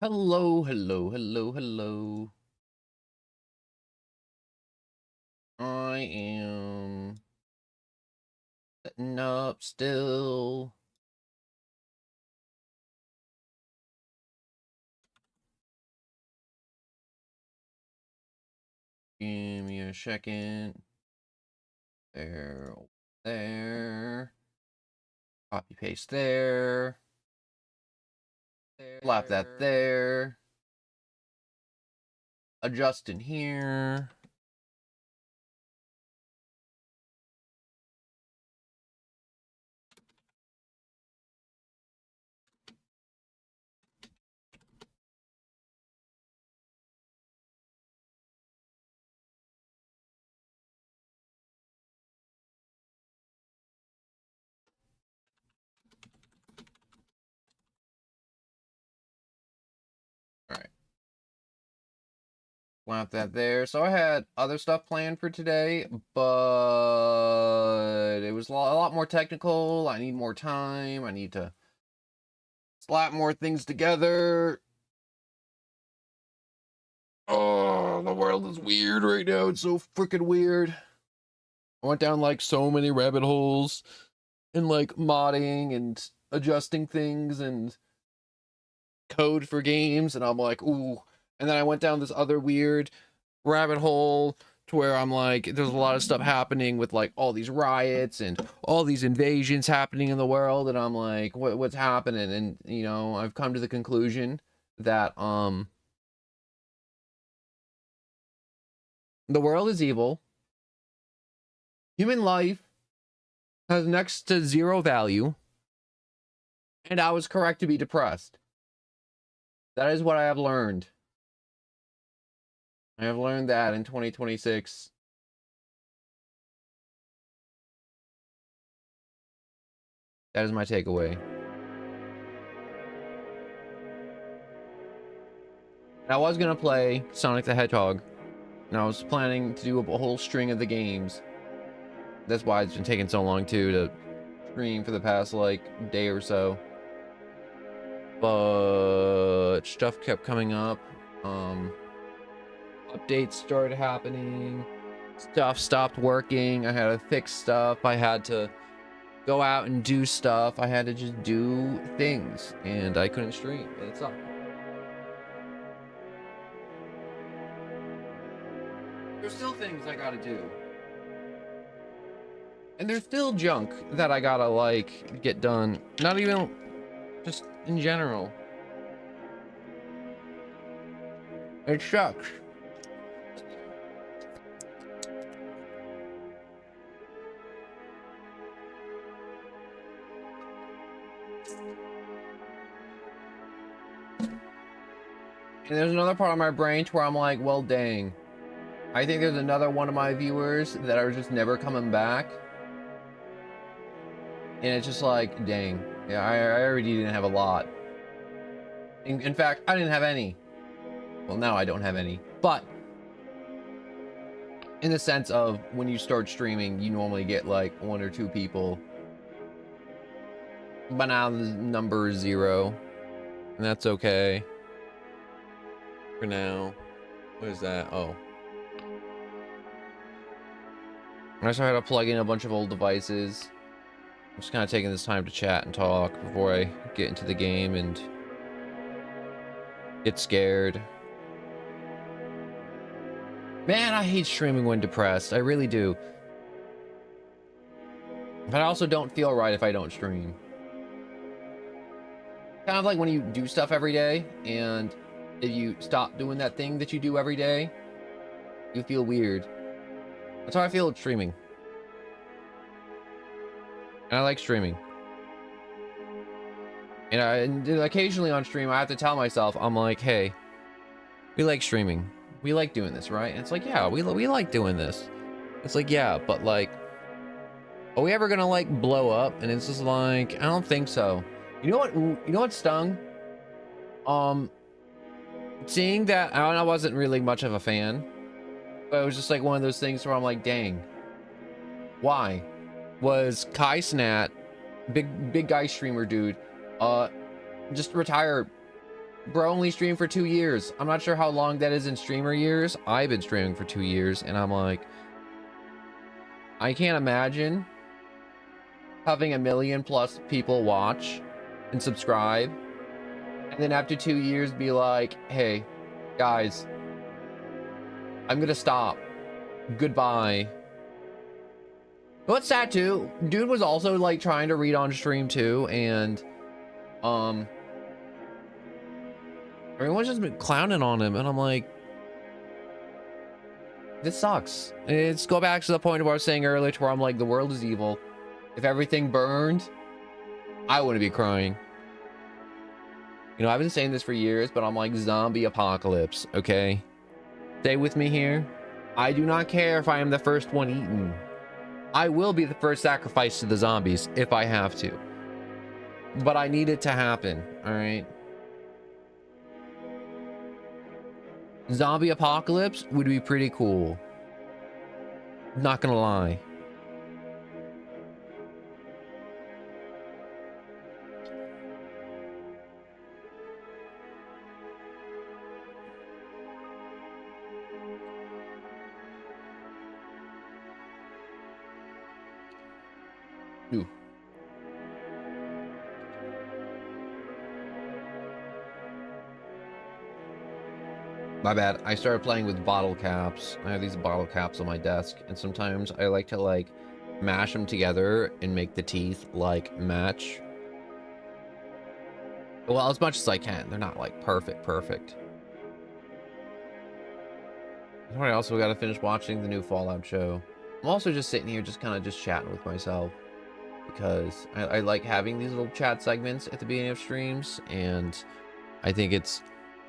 Hello, hello, hello, hello. I am setting up still. Give me a second. There, there. Copy paste there. Slap that there. Adjust in here. All right. Slap that there. So I had other stuff planned for today, but it was a lot more technical. I need more time. I need to slap more things together. Oh, the world is weird right now. It's so freaking weird. I went down like so many rabbit holes and like modding and adjusting things and code for games, and I'm like, ooh. And then I went down this other weird rabbit hole to where I'm like, there's a lot of stuff happening with like all these riots and all these invasions happening in the world, and I'm like, what's happening? And you know, I've come to the conclusion that the world is evil. Human life has next to zero value, and I was correct to be depressed. That is what I have learned. I have learned that in 2026. That is my takeaway. I was gonna play Sonic the Hedgehog, and I was planning to do a whole string of the games. That's why it's been taking so long too to stream for the past like day or so. But stuff kept coming up. Updates started happening. Stuff stopped working. I had to fix stuff. I had to go out and do stuff. I had to just do things, and I couldn't stream. It sucked. There's still things I gotta do. And there's still junk that I gotta, like, get done. Not even just in general. It sucks. And there's another part of my brain where I'm like, well, dang. I think there's another one of my viewers that are just never coming back. And it's just like, dang. Yeah, I already didn't have a lot. In fact, I didn't have any. Well, now I don't have any. But in the sense of when you start streaming, you normally get like 1 or 2 people. But now the number is 0. And that's okay. For now. What is that? Oh. I just had to plug in a bunch of old devices. I'm just kind of taking this time to chat and talk before I get into the game and get scared. Man, I hate streaming when depressed. I really do. But I also don't feel right if I don't stream. Kind of like when you do stuff every day, and if you stop doing that thing that you do every day, you feel weird. That's how I feel with streaming. And I like streaming. And occasionally on stream, I have to tell myself, I'm like, hey, we like streaming. We like doing this, right? And it's like, yeah, we like doing this. It's like, yeah, but like, are we ever gonna like blow up? And it's just like, I don't think so. You know what? You know what stung? Seeing that, I wasn't really much of a fan, but it was just like one of those things where I'm like, dang, why? Was Kai Snat, big guy streamer dude, just retired Bro only streamed for 2 years. I'm not sure how long that is in streamer years. I've been streaming for 2 years, and I'm like, I can't imagine having 1 million plus people watch and subscribe, and then after 2 years be like, hey, guys, I'm gonna stop. Goodbye. What's sad too, dude was also like trying to read on stream too, and everyone's just been clowning on him, and I'm like, this sucks. It's go back to the point of what I was saying earlier, to where I'm like, the world is evil. If everything burned, I wouldn't be crying. You know, I've been saying this for years, but I'm like, zombie apocalypse, okay? Stay with me here. I do not care if I am the first one eaten. I will be the first sacrifice to the zombies if I have to. But I need it to happen, all right? Zombie apocalypse would be pretty cool. Not gonna lie. Ooh. My bad. I started playing with bottle caps. I have these bottle caps on my desk, and sometimes I like to like mash them together and make the teeth like match. Well, as much as I can. They're not like perfect. I also got to finish watching the new Fallout show. I'm also just sitting here just kind of just chatting with myself, because I like having these little chat segments at the beginning of streams, and I think it's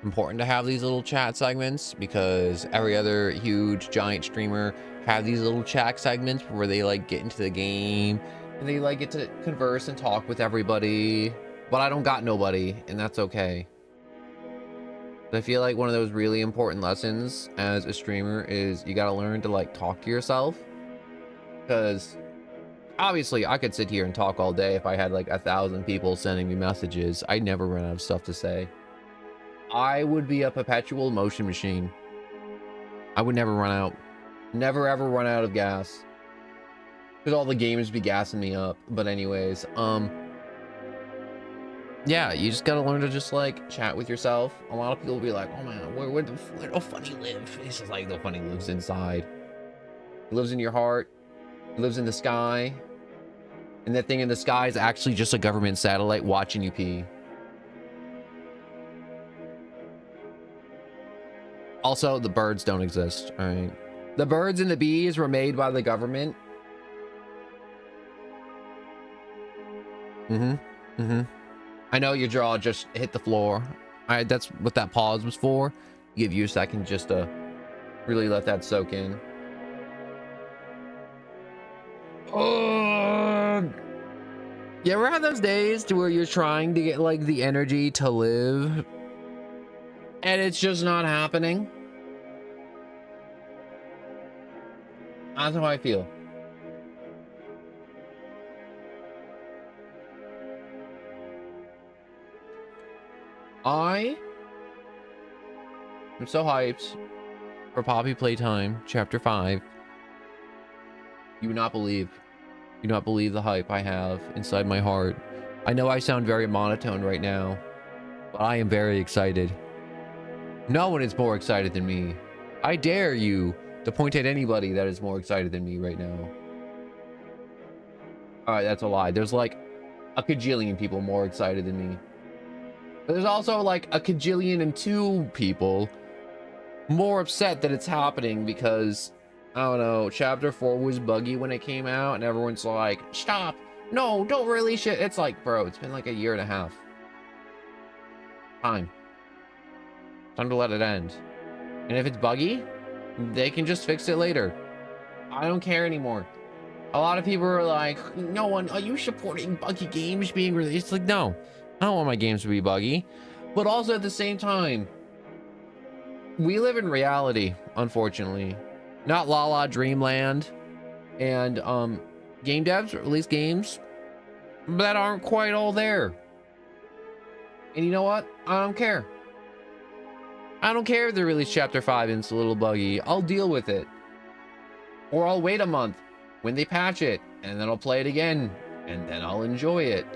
important to have these little chat segments, because every other huge giant streamer have these little chat segments where they like get into the game and they like get to converse and talk with everybody, but I don't got nobody, and that's okay. I feel like one of those really important lessons as a streamer is you got to learn to like talk to yourself, because obviously I could sit here and talk all day if I had like 1,000 people sending me messages. I'd never run out of stuff to say. I would be a perpetual motion machine. I would never run out. Never ever run out of gas. Because all the gamers be gassing me up. But anyways, yeah, you just gotta learn to just like chat with yourself. A lot of people will be like, oh man, where the funny live? It's just like the funny lives inside. It lives in your heart. It lives in the sky. And that thing in the sky is actually just a government satellite watching you pee. Also, the birds don't exist, all right? The birds and the bees were made by the government. I know your jaw just hit the floor. All right, that's what that pause was for. Give you a second just to really let that soak in. You ever have those days to where you're trying to get like the energy to live and it's just not happening? That's how I feel. I am so hyped for Poppy Playtime Chapter 5. You would not believe. You do not believe the hype I have inside my heart. I know I sound very monotone right now, but I am very excited. No one is more excited than me. I dare you to point at anybody that is more excited than me right now. All right, that's a lie. There's like a kajillion people more excited than me. But there's also like a kajillion and 2 people more upset that it's happening because, I don't know, Chapter 4 was buggy when it came out and everyone's like, stop, no, don't release it. It's like, bro, it's been like 1.5 years. Time to let it end. And if it's buggy, they can just fix it later. I don't care anymore. A lot of people are like, no one, are you supporting buggy games being released? Like, no, I don't want my games to be buggy. But also at the same time, we live in reality, unfortunately. Not La La Dreamland. And game devs release games that aren't quite all there. And you know what? I don't care. I don't care if they release Chapter 5 and it's a little buggy. I'll deal with it. Or I'll wait a month when they patch it, and then I'll play it again, and then I'll enjoy it.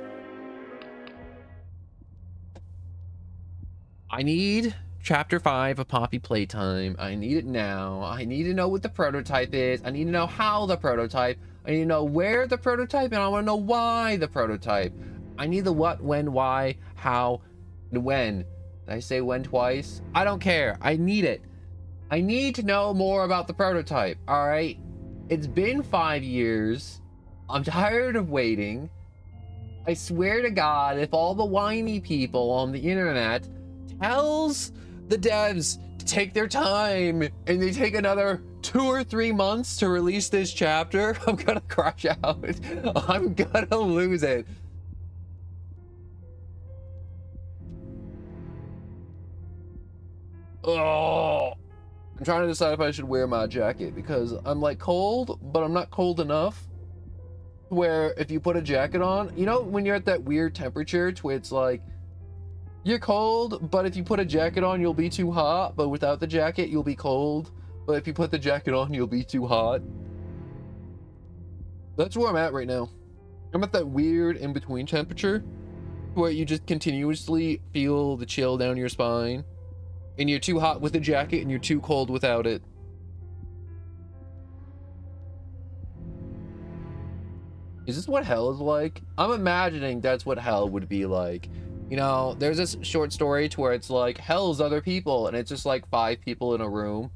I need Chapter 5 of Poppy Playtime. I need it now. I need to know what the prototype is. I need to know how the prototype. I need to know where the prototype, and I want to know why the prototype. I need the what, when, why, how, and when. Did I say when twice? I don't care. I need it. I need to know more about the prototype, all right? It's been 5 years. I'm tired of waiting. I swear to God, if all the whiny people on the internet tells the devs to take their time and they take another 2 or 3 months to release this chapter, I'm gonna crash out. I'm gonna lose it. Oh, I'm trying to decide if I should wear my jacket because I'm like cold, but I'm not cold enough where if you put a jacket on, you know, when you're at that weird temperature to where it's like you're cold, but if you put a jacket on, you'll be too hot, but without the jacket, you'll be cold. But if you put the jacket on, you'll be too hot. That's where I'm at right now. I'm at that weird in-between temperature where you just continuously feel the chill down your spine. And you're too hot with the jacket and you're too cold without it. Is this what hell is like? I'm imagining that's what hell would be like. You know, there's this short story to where it's like hell's other people, and it's just like 5 people in a room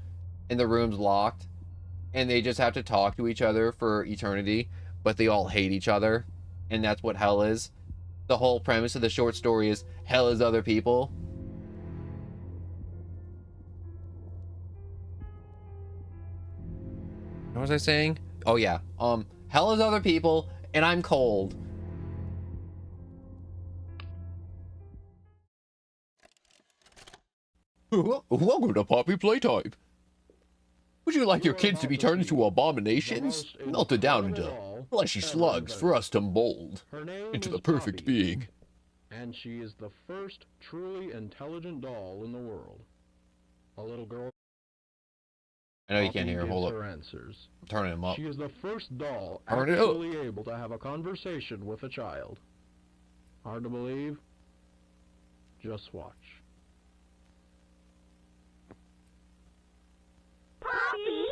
and the room's locked and they just have to talk to each other for eternity, but they all hate each other, and that's what hell is. The whole premise of the short story is hell is other people. What was I saying? Oh yeah. Hell is other people, and I'm cold. Welcome to Poppy Playtime. Would you like your kids to be turned into abominations? Melted down into fleshy slugs for us to mold into the perfect being. And she is the first truly intelligent doll in the world. A little girl. I know you can't hear. Hold up. Her answers. I'm turning him up. She is the first doll Turn it actually able to have a conversation with a child. Hard to believe? Just watch. Poppy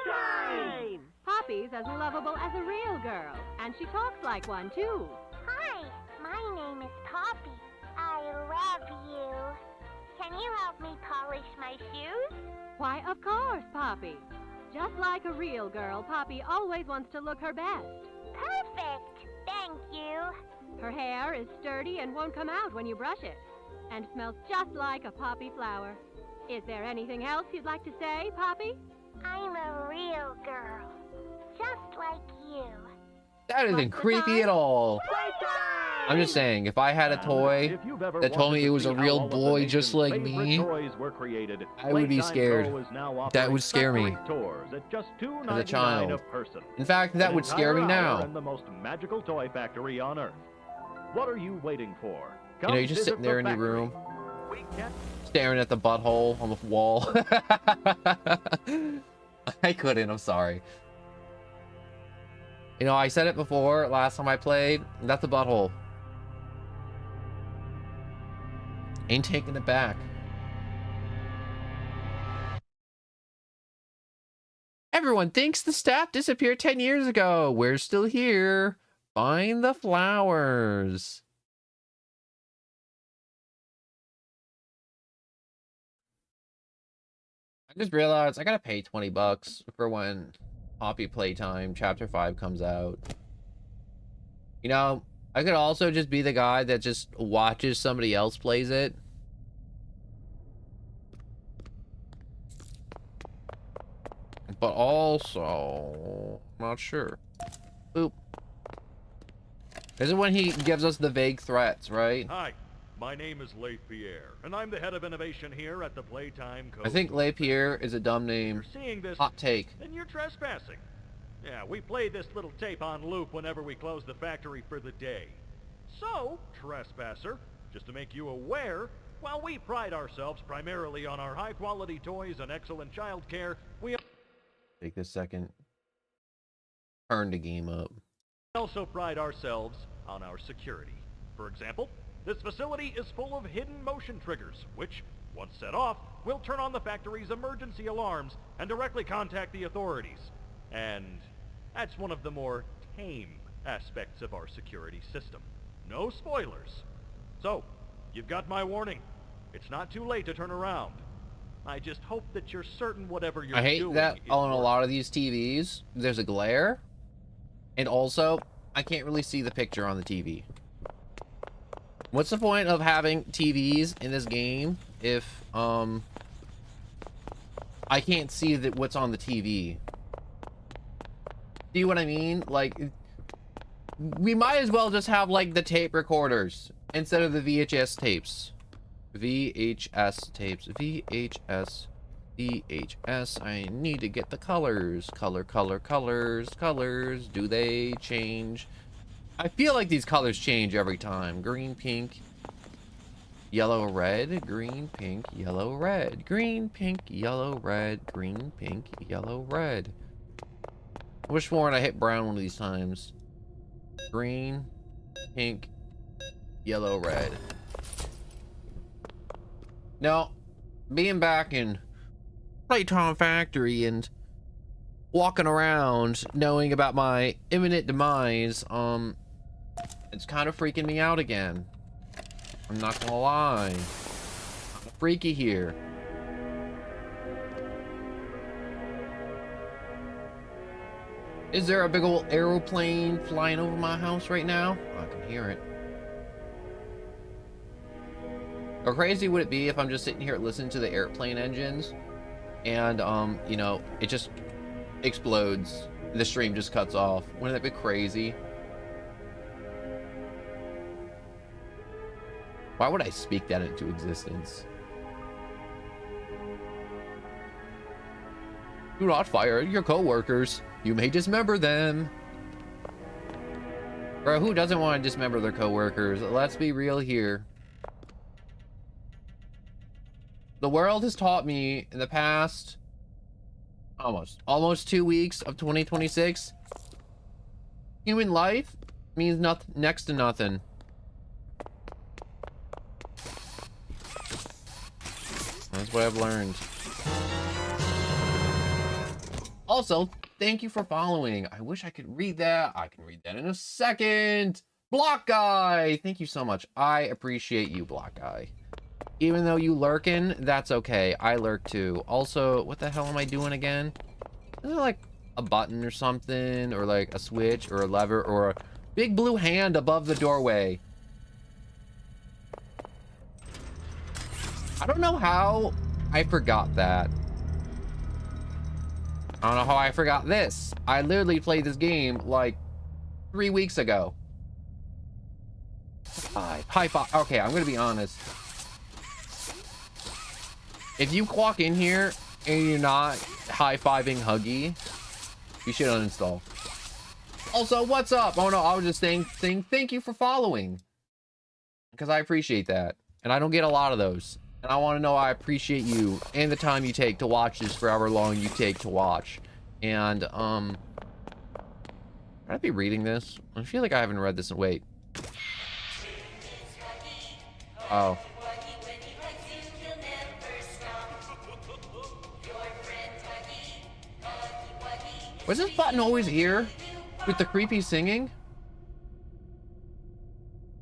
Playtime! Poppy's as lovable as a real girl, and she talks like one, too. Hi, my name is Poppy. I love you. Can you help me polish my shoes? Why, of course, Poppy. Just like a real girl, Poppy always wants to look her best. Perfect! Thank you. Her hair is sturdy and won't come out when you brush it, and smells just like a poppy flower. Is there anything else you'd like to say, Poppy? I'm a real girl, just like you. That isn't creepy at all. I'm just saying, if I had a toy that told me it was a real boy just like me, I would be scared. That would scare me as a child. In fact, that would scare me now. The most magical toy factory on Earth. What are you waiting for? You know, you're just sitting there in your room, staring at the butthole on the wall. I couldn't, I'm sorry. You know, I said it before, last time I played, that's a butthole. Ain't taking it back. Everyone thinks the staff disappeared 10 years ago. We're still here. Find the flowers. I just realized I gotta pay 20 bucks for when Poppy Playtime Chapter 5 comes out. You know, I could also just be the guy that just watches somebody else plays it. But also, I'm not sure. Boop. This is when he gives us the vague threats, right? Hi, my name is Pierre, and I'm the head of innovation here at the Playtime Co. I think Pierre is a dumb name. You're seeing this, hot take. then you're trespassing. Yeah, we play this little tape on loop whenever we close the factory for the day. So, trespasser, just to make you aware, While we pride ourselves primarily on our high-quality toys and excellent child care, we Take this second. Turn the game up. also pride ourselves on our security. For example, this facility is full of hidden motion triggers, which, once set off, will turn on the factory's emergency alarms and directly contact the authorities. And that's one of the more tame aspects of our security system. No spoilers. So, you've got my warning. It's not too late to turn around. I just hope that you're certain whatever you're doing. I hate that on a lot of these TVs, there's a glare. And also, I can't really see the picture on the TV. What's the point of having TVs in this game if, I can't see what's on the TV? See what I mean? Like, we might as well just have, like, the tape recorders instead of the VHS tapes. VHS tapes. VHS. VHS. I need to get the colors. Colors. Do they change? I feel like these colors change every time. Green, pink, yellow, red. Green, pink, yellow, red. Green, pink, yellow, red. Green, pink, yellow, red. I wish for I hit brown one of these times. Green, pink, yellow, red. Now, being back in Playtime Factory and walking around knowing about my imminent demise, it's kind of freaking me out again. I'm not gonna lie. I'm freaky here. Is there a big old aeroplane flying over my house right now? I can hear it. How crazy would it be if I'm just sitting here listening to the airplane engines and, you know, it just explodes. The stream just cuts off. Wouldn't that be crazy? Why would I speak that into existence? Do not fire your co-workers. You may dismember them. Bro, who doesn't want to dismember their co-workers? Let's be real here. The world has taught me in the past almost 2 weeks of 2026, human life means nothing, next to nothing. That's what I've learned. Also, thank you for following. I wish I could read that. I can read that in a second. Block Guy, thank you so much. I appreciate you, Block Guy. Even though you lurking, that's okay. I lurk too. Also, what the hell am I doing again? Is there like a button or something? Or like a switch or a lever or a big blue hand above the doorway? I don't know how I forgot that. I don't know how I forgot this. I literally played this game like 3 weeks ago. High five. Okay, I'm gonna be honest. If you walk in here and you're not high-fiving Huggy, you should uninstall. Also, what's up? Oh no, I was just saying thank you for following. Because I appreciate that. And I don't get a lot of those. And I want to know I appreciate you and the time you take to watch this for however long you take to watch. And, should I be reading this? I feel like I haven't read this in, wait. Oh. Was this button always here? With the creepy singing?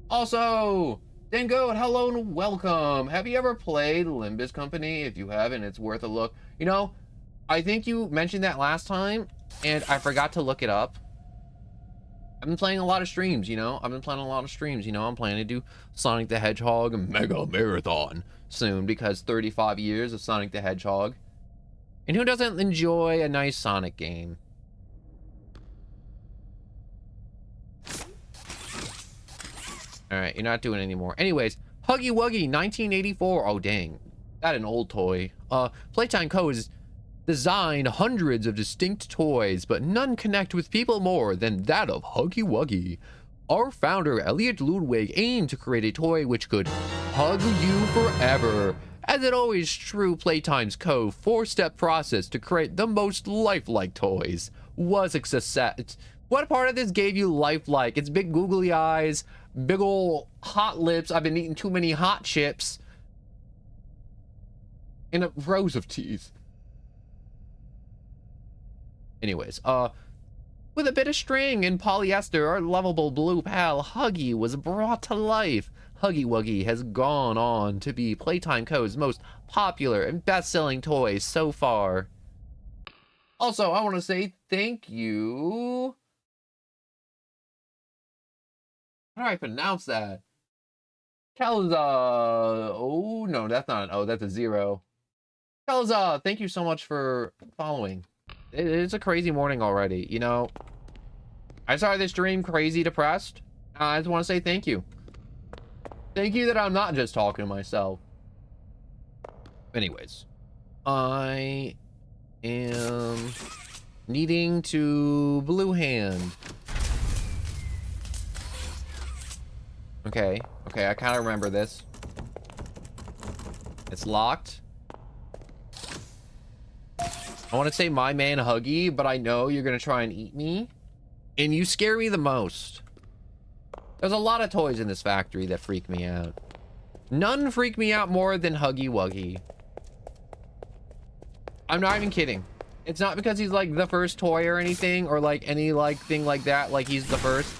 Also, Dango, hello and welcome. Have you ever played Limbus Company? If you haven't, it's worth a look. You know, I think you mentioned that last time, and I forgot to look it up. I've been playing a lot of streams, you know? I'm planning to do Sonic the Hedgehog Mega Marathon soon, because 35 years of Sonic the Hedgehog. And who doesn't enjoy a nice Sonic game? Alright, you're not doing it anymore. Anyways, Huggy Wuggy 1984. Oh, dang. That an old toy. Playtime Co. has designed hundreds of distinct toys, but none connect with people more than that of Huggy Wuggy. Our founder, Elliot Ludwig, aimed to create a toy which could hug you forever. As it always true, Playtime's code 4-step process to create the most lifelike toys was a success. What part of this gave you lifelike? It's big googly eyes, big ol' hot lips. I've been eating too many hot chips. And rows of teeth. Anyways, with a bit of string and polyester, our lovable blue pal Huggy was brought to life. Huggy Wuggy has gone on to be Playtime Co's most popular and best-selling toy so far. Also, I want to say thank you. How do I pronounce that? Kelza. Oh, no, that's not an O. That's a 0. Kelza, thank you so much for following. It's a crazy morning already, you know. I started this stream crazy depressed. I just want to say thank you. Thank you that I'm not just talking to myself. Anyways, I am needing to blue hand. Okay, I kind of remember this. It's locked. I want to say my man Huggy, but I know you're going to try and eat me. And you scare me the most. There's a lot of toys in this factory that freak me out. None freak me out more than Huggy Wuggy. I'm not even kidding. It's not because he's like the first toy or anything, or like any like thing like that, like he's the first.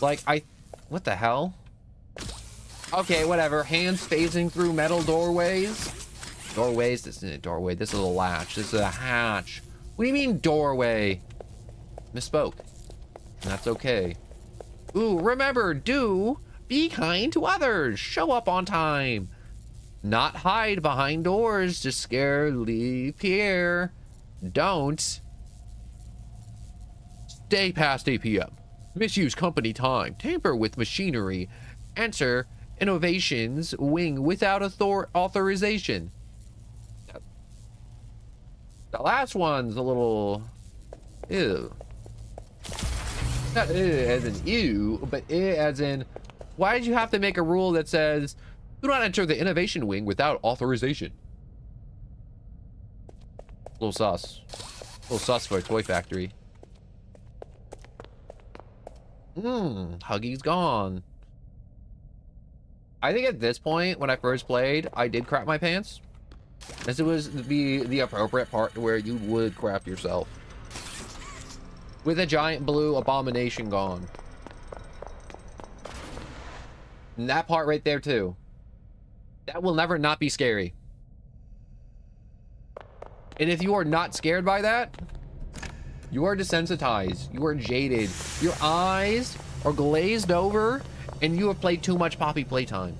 Like what the hell? Okay, whatever. Hands phasing through metal doorways. Doorways? This isn't a doorway. This is a latch. This is a hatch. What do you mean doorway? Misspoke. That's okay. Ooh, remember, be kind to others. Show up on time. Not hide behind doors to scare Pierre. Don't. Stay past 8 p.m. Misuse company time. Tamper with machinery. Enter innovations wing without authorization. The last one's a little... Ew. Not as in ew, but as in, why did you have to make a rule that says, do not enter the innovation wing without authorization? Little sus. Little sus for a toy factory. Huggy's gone. I think at this point, when I first played, I did crap my pants. This was the appropriate part where you would crap yourself. With a giant blue abomination gone. And that part right there too. That will never not be scary. And if you are not scared by that, you are desensitized. You are jaded. Your eyes are glazed over and you have played too much Poppy Playtime.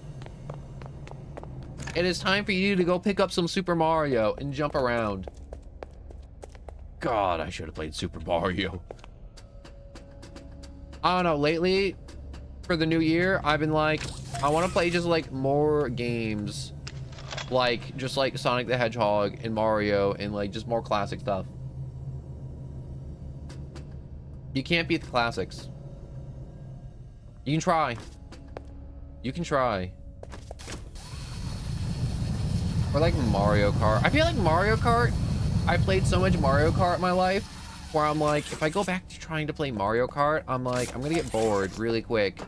It is time for you to go pick up some Super Mario and jump around. God, I should have played Super Mario. I don't know, lately, for the new year, I've been like, I want to play just like more games. Like, just like Sonic the Hedgehog and Mario and like just more classic stuff. You can't beat the classics. You can try. You can try. Or like Mario Kart. I feel like Mario Kart, I played so much Mario Kart in my life where I'm like, if I go back to trying to play Mario Kart, I'm like, I'm gonna get bored really quick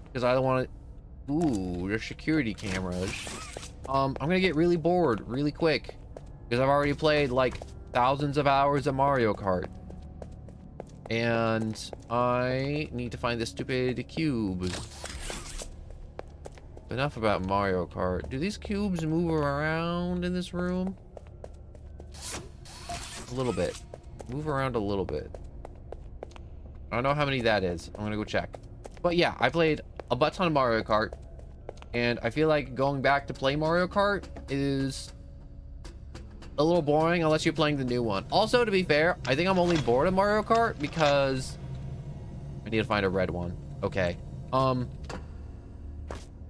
because I don't want to. Ooh, there's security cameras. I'm gonna get really bored really quick because I've already played like thousands of hours of Mario Kart. And I need to find this stupid cube. Enough about Mario Kart. Do these cubes move around in this room? A little bit. Move around a little bit. I don't know how many that is. I'm gonna go check. But yeah, I played a butt ton of Mario Kart. And I feel like going back to play Mario Kart is a little boring unless you're playing the new one. Also, to be fair, I think I'm only bored of Mario Kart because I need to find a red one. Okay.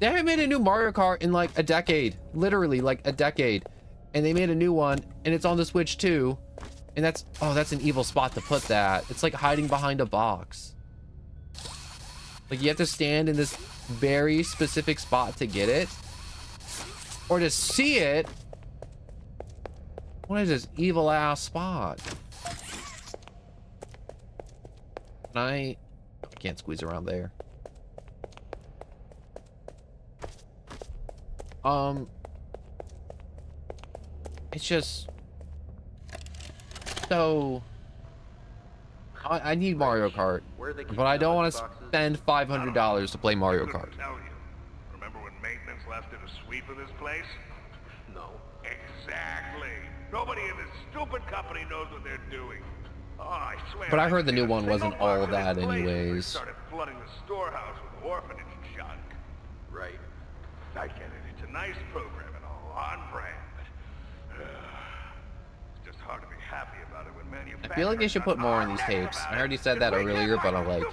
They haven't made a new Mario Kart in like a decade. Literally like a decade. And they made a new one and it's on the Switch too. And that's, oh, that's an evil spot to put that. It's like hiding behind a box. Like you have to stand in this very specific spot to get it. Or to see it. What is this evil ass spot? Can I can't squeeze around there. It's just so I need Mario Kart, but I don't want to spend $500 to play Mario Kart. Tell you. Remember when maintenance left it a sweep of this place? No. Exactly. Nobody in this stupid company knows what they're doing. Oh, I swear. But I heard the new didn't one see a wasn't single all box in this that place. They anyways. started flooding the storehouse with orphanage junk. Right. I get it. It's a nice program and all, on brand. But, it's just hard to be happy about it when manufacturers. I feel like they should put more in these tapes. I already said that earlier, but I'm like,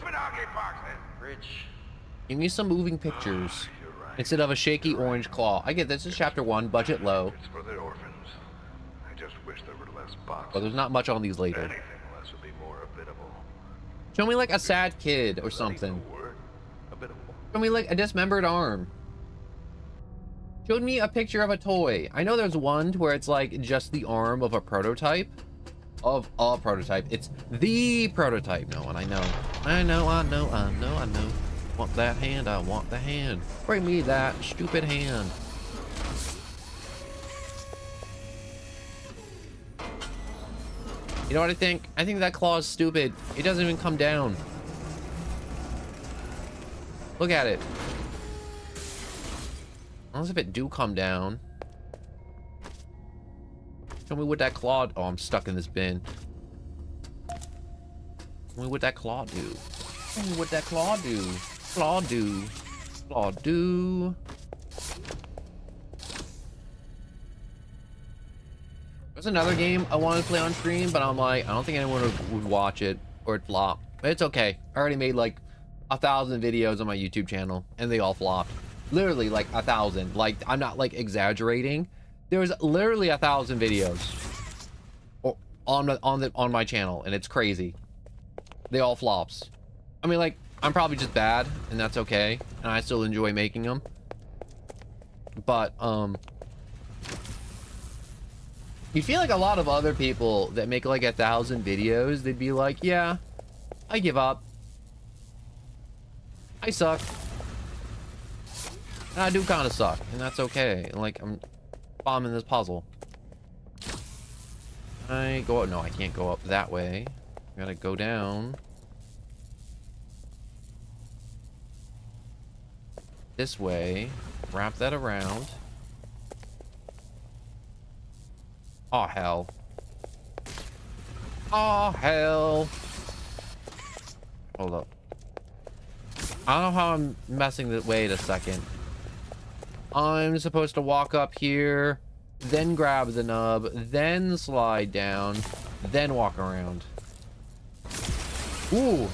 Rich. give me some moving pictures instead of a shaky orange claw. I get this is chapter 1, budget low, It's for the orphans. I just wish there were less boxes. but there's not much on these later. Anything less would be more habitable. Show me like a sad kid or something. Habitable. Show me like a dismembered arm. Showed me a picture of a toy. I know there's one where it's like just the arm of a prototype. Of a prototype. It's the prototype. No, and I know. I know. Want that hand? I want the hand. Bring me that stupid hand. You know what I think? I think that claw is stupid. It doesn't even come down. Look at it. Unless if it do come down. Show me what that claw... Oh, I'm stuck in this bin. Show me what that claw do. Show me what that claw do. Claw do. Claw do. There's another game I wanted to play on stream, but I'm like, I don't think anyone would watch it or it'd flop. But it's okay. I already made like 1,000 videos on my YouTube channel and they all flopped. Literally like 1,000. Like, I'm not like exaggerating. There was literally 1,000 videos on my channel, and it's crazy. They all flops. I mean, like, I'm probably just bad, and that's okay, and I still enjoy making them. But you feel like a lot of other people that make like 1,000 videos, they'd be like, yeah, I give up. I suck. And I do kind of suck, and that's okay. Like, I'm bombing this puzzle. I go up. No, I can't go up that way. I gotta go down. This way. Wrap that around. Oh, hell. Oh, hell. Hold up. I don't know how I'm messing this. Wait a second. I'm supposed to walk up here, then grab the nub, then slide down, then walk around. Ooh.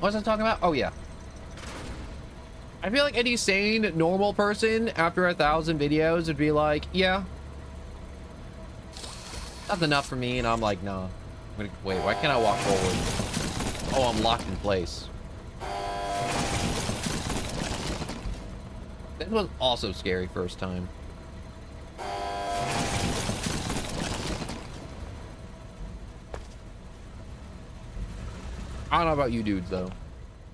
What was I talking about? Oh, yeah. I feel like any sane, normal person after 1,000 videos would be like, yeah, that's enough for me. And I'm like, nah. Wait, why can't I walk forward? Oh, I'm locked in place. That was also scary first time. I don't know about you dudes, though.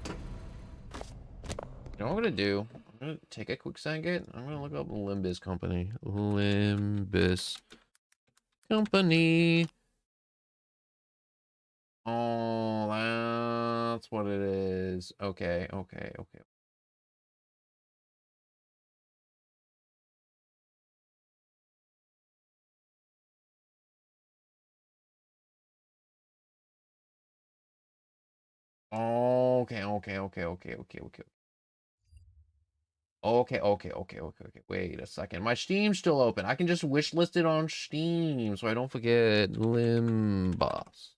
You know what I'm gonna do? I'm gonna take a quick second. I'm gonna look up Limbus Company. Limbus Company. Oh, that's what it is. Okay. Okay. Wait a second. My Steam's still open. I can just wishlist it on Steam so I don't forget. Limbus.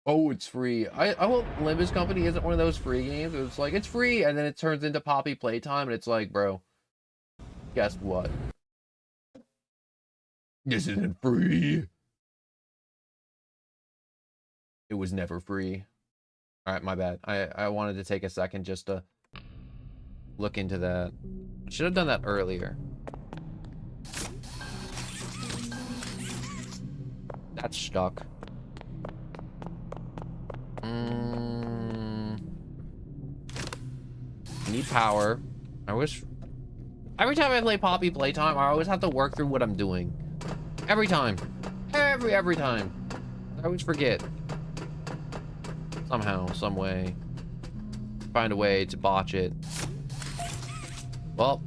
Oh, it's free. I hope Limbus Company isn't one of those free games. It's like, it's free, and then it turns into Poppy Playtime, and it's like, bro, guess what? This isn't free. It was never free. All right, my bad. I wanted to take a second just to look into that. Should have done that earlier. That's stuck. Need power. I wish... Every time I play Poppy Playtime, I always have to work through what I'm doing. Every time. Every time. I always forget. Somehow, some way. Find a way to botch it. Well,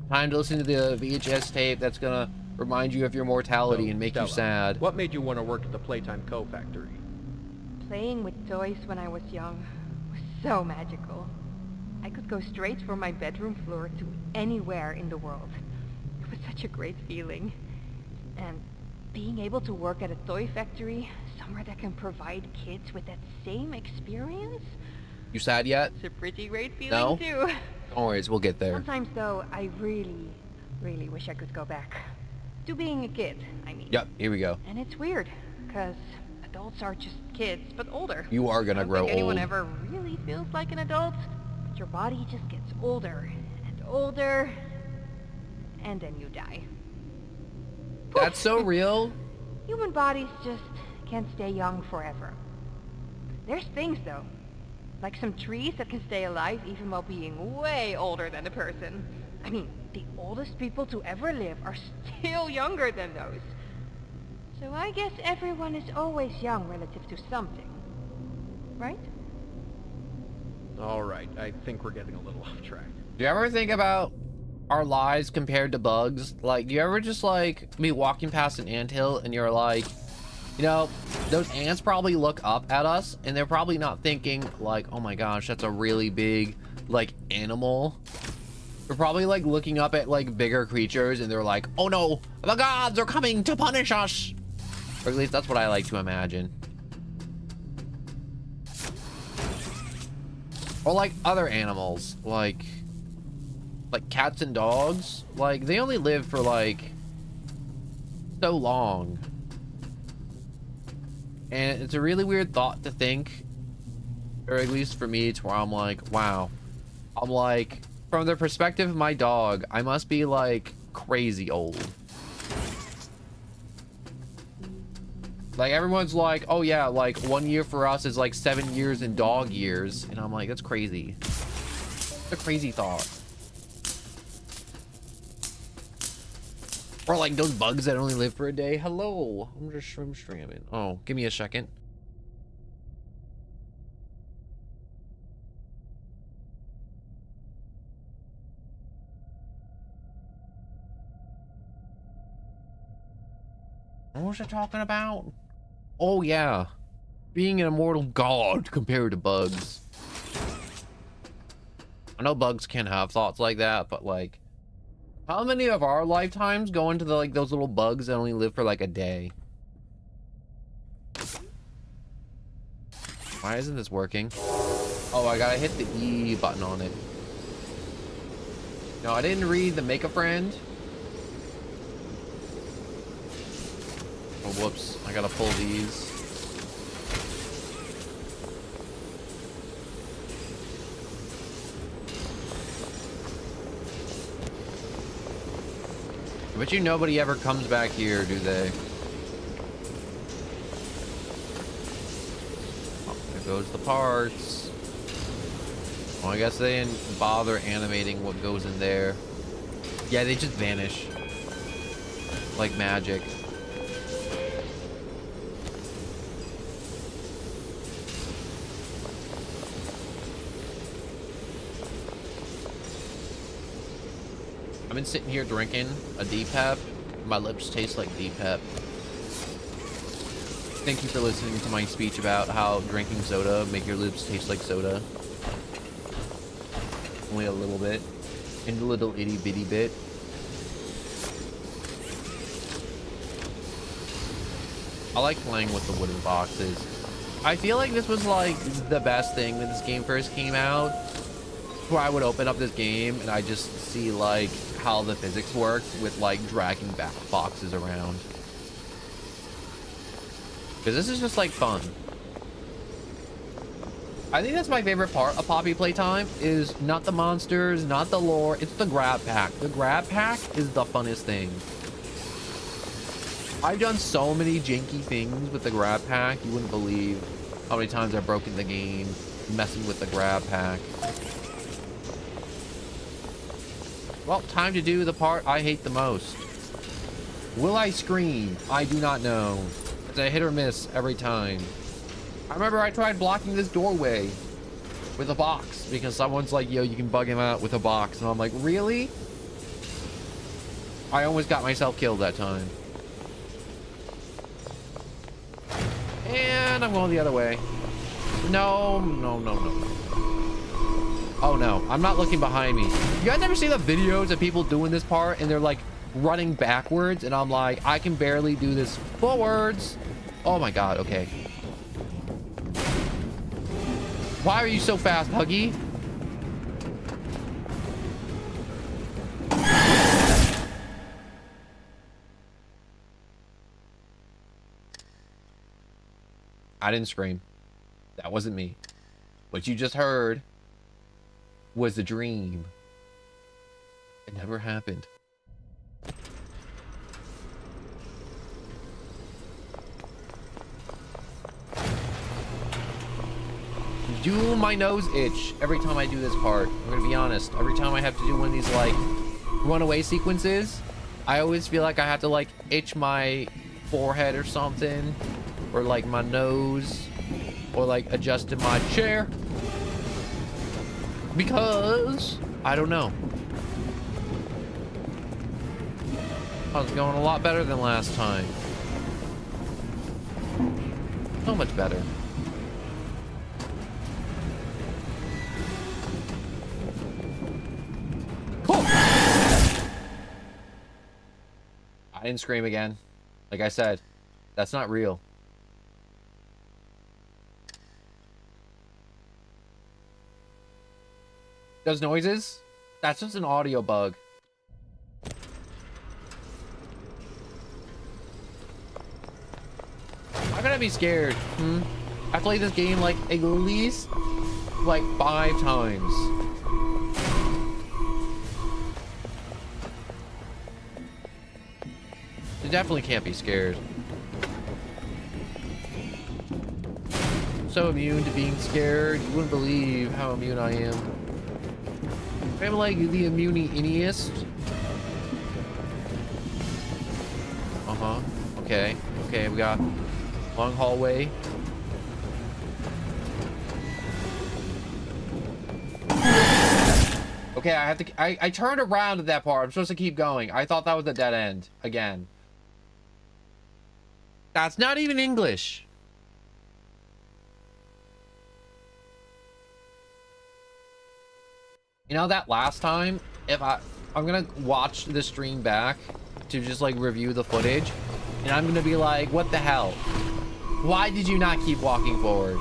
time to listen to the VHS tape that's gonna remind you of your mortality and make you sad. What made you want to work at the Playtime Co. factory? Playing with toys when I was young was so magical. I could go straight from my bedroom floor to anywhere in the world. It was such a great feeling. And being able to work at a toy factory, somewhere that can provide kids with that same experience, You sad yet? it's a pretty great feeling No? too. Don't worry, we'll get there. Sometimes though, I really, really wish I could go back. To being a kid, I mean. Yep, here we go. And it's weird, because adults are just kids, but older. You are gonna grow I don't think anyone old. ever really feels like an adult. But your body just gets older and older, and then you die. That's so real. Human bodies just can't stay young forever. There's things though, like some trees that can stay alive even while being way older than a person. I mean, the oldest people to ever live are still younger than those. So I guess everyone is always young relative to something. Right? All right, I think we're getting a little off track. Do you ever think about our lives compared to bugs? Like, do you ever just like be walking past an anthill and you're like, you know, those ants probably look up at us and they're probably not thinking like, oh my gosh, that's a really big like animal. They're probably like looking up at like bigger creatures and they're like, oh no, the gods are coming to punish us. Or at least that's what I like to imagine. Or like other animals, like cats and dogs. Like they only live for like so long. And it's a really weird thought to think, or at least for me, to where I'm like, wow. I'm like, from the perspective of my dog, I must be like crazy old. Like everyone's like, oh yeah, like 1 year for us is like 7 years in dog years. And I'm like, that's crazy. It's a crazy thought. Or like those bugs that only live for a day. Hello, I'm just streaming. Oh, give me a second. What was I talking about? Oh yeah, being an immortal god compared to bugs. I know bugs can have thoughts like that, but like, how many of our lifetimes go into the like those little bugs that only live for like a day? Why isn't this working? Oh, I gotta hit the E button on it. No, I didn't read the make a friend. Oh, whoops. I gotta pull these. I bet you nobody ever comes back here, do they? Oh, there goes the parts. Well, I guess they didn't bother animating what goes in there. Yeah, they just vanish. Like magic. I've been sitting here drinking a D-Pep. My lips taste like D-Pep. Thank you for listening to my speech about how drinking soda make your lips taste like soda. Only a little bit. And a little itty bitty bit. I like playing with the wooden boxes. I feel like this was like the best thing when this game first came out. Where I would open up this game and I just see like how the physics worked with like dragging back boxes around. Because this is just like fun. I think that's my favorite part of Poppy Playtime is not the monsters, not the lore, it's the grab pack. The grab pack is the funnest thing. I've done so many janky things with the grab pack, you wouldn't believe how many times I've broken the game messing with the grab pack. Well, time to do the part I hate the most. Will I scream? I do not know. It's a hit or miss every time. I remember I tried blocking this doorway with a box because someone's like, yo, you can bug him out with a box. And I'm like, really? I almost got myself killed that time. And I'm going the other way. No, no, no, no. Oh no, I'm not looking behind me. You guys ever see the videos of people doing this part and they're like running backwards and I'm like, I can barely do this forwards. Oh my God, okay. Why are you so fast, Huggy? I didn't scream. That wasn't me. What you just heard was a dream. It never happened. Do my nose itch every time I do this part. I'm gonna be honest. Every time I have to do one of these like runaway sequences, I always feel like I have to like itch my forehead or something, or like my nose, or like adjusting my chair, because I don't know. I was going a lot better than last time. So much better. I didn't scream again. Like I said, that's not real. Those noises? That's just an audio bug. I'm gonna be scared. I played this game like at least like 5 times. You definitely can't be scared. So immune to being scared. You wouldn't believe how immune I am. I'm like the immune-iniest. Uh-huh. Okay. Okay, we got long hallway. Okay, I have to... I turned around at that part. I'm supposed to keep going. I thought that was a dead end. Again. That's not even English. You know, that last time, if I'm gonna watch the stream back to just like review the footage, and I'm gonna be like, what the hell? Why did you not keep walking forward?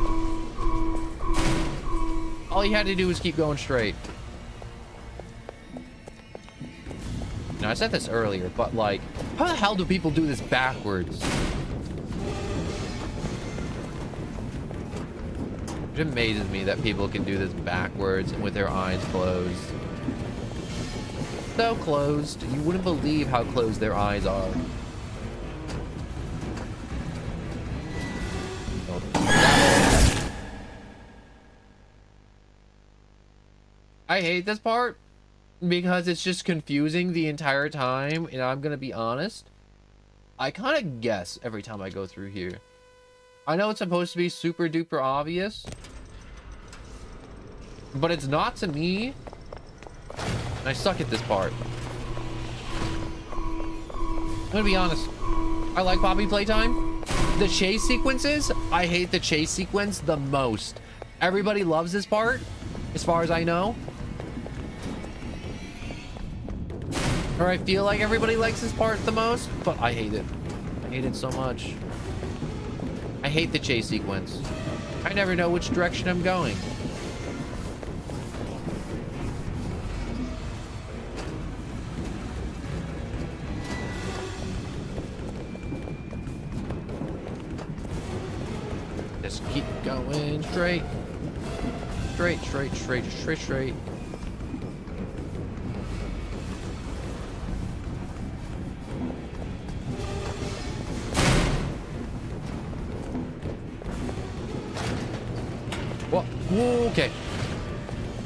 All you had to do was keep going straight. Now, I said this earlier, but like, how the hell do people do this backwards? It amazes me that people can do this backwards and with their eyes closed. So closed, you wouldn't believe how closed their eyes are. I hate this part because it's just confusing the entire time, and I'm gonna be honest, I kind of guess every time I go through here. I know it's supposed to be super duper obvious, but it's not to me. And I suck at this part. I'm gonna be honest. I like Poppy Playtime. The chase sequences, I hate the chase sequence the most. Everybody loves this part, as far as I know. Or I feel like everybody likes this part the most, but I hate it. I hate it so much. I hate the chase sequence. I never know which direction I'm going. Just keep going straight. straight, straight, straight, straight, straight. What? Whoa, okay.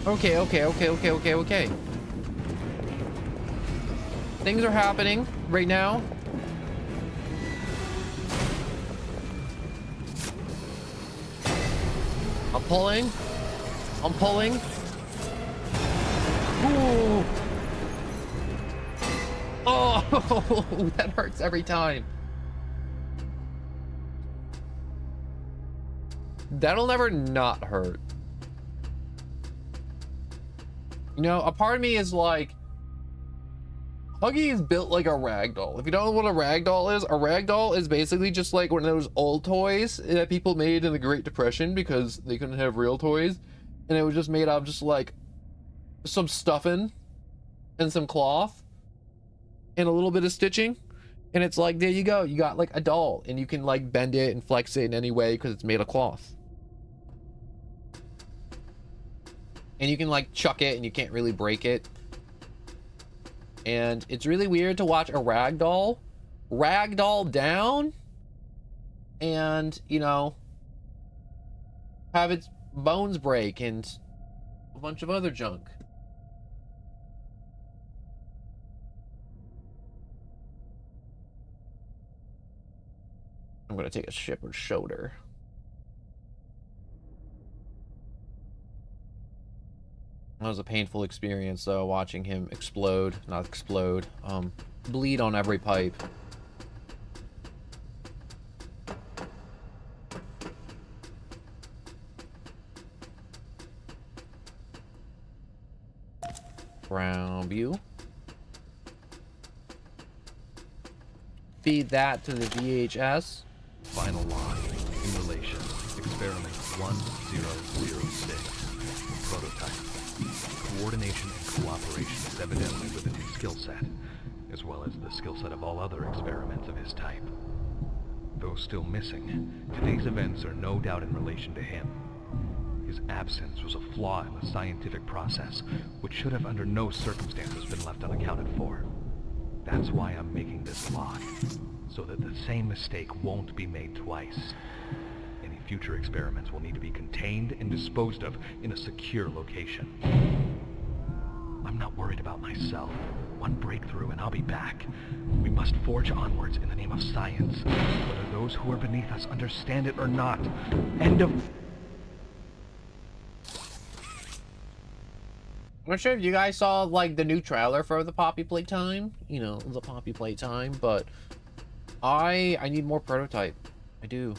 Okay, okay, okay, okay, okay, okay. Things are happening right now. I'm pulling. I'm pulling. Ooh. Oh, that hurts every time. That'll never not hurt. You know, a part of me is like, Huggy is built like a rag doll. If you don't know what a rag doll is basically just like one of those old toys that people made in the Great Depression because they couldn't have real toys. And it was just made out of just like some stuffing and some cloth and a little bit of stitching. And it's like, there you go. You got like a doll and you can like bend it and flex it in any way because it's made of cloth. And you can like chuck it and you can't really break it. And it's really weird to watch a ragdoll down and, you know, have its bones break and a bunch of other junk. I'm gonna take a shepherd's shoulder. That was a painful experience, though, watching him bleed on every pipe. Brown view. Feed that to the VHS. Final log in relation. Experiment 1006. Prototype. Coordination and cooperation is evidently within his skill set, as well as the skill set of all other experiments of his type. Though still missing, today's events are no doubt in relation to him. His absence was a flaw in the scientific process, which should have under no circumstances been left unaccounted for. That's why I'm making this log, so that the same mistake won't be made twice. Any future experiments will need to be contained and disposed of in a secure location. I'm not worried about myself. One breakthrough and I'll be back. We must forge onwards in the name of science, whether those who are beneath us understand it or not. End of... I'm not sure if you guys saw like the new trailer for the Poppy Playtime. You know, the Poppy Playtime, but I need more prototype. I do.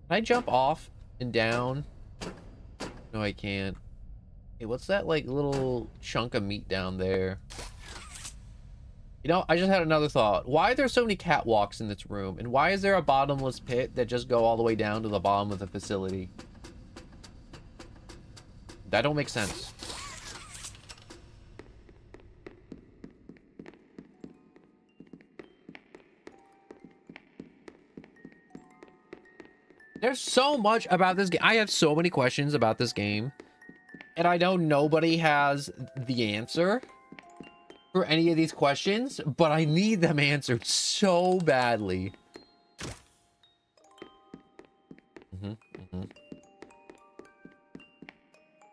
Can I jump off and down? No, I can't. Hey, what's that like little chunk of meat down there? You know, I just had another thought. Why are there so many catwalks in this room? And why is there a bottomless pit that just go all the way down to the bottom of the facility? That don't make sense. There's so much about this game. I have so many questions about this game. And I know nobody has the answer for any of these questions, but I need them answered so badly.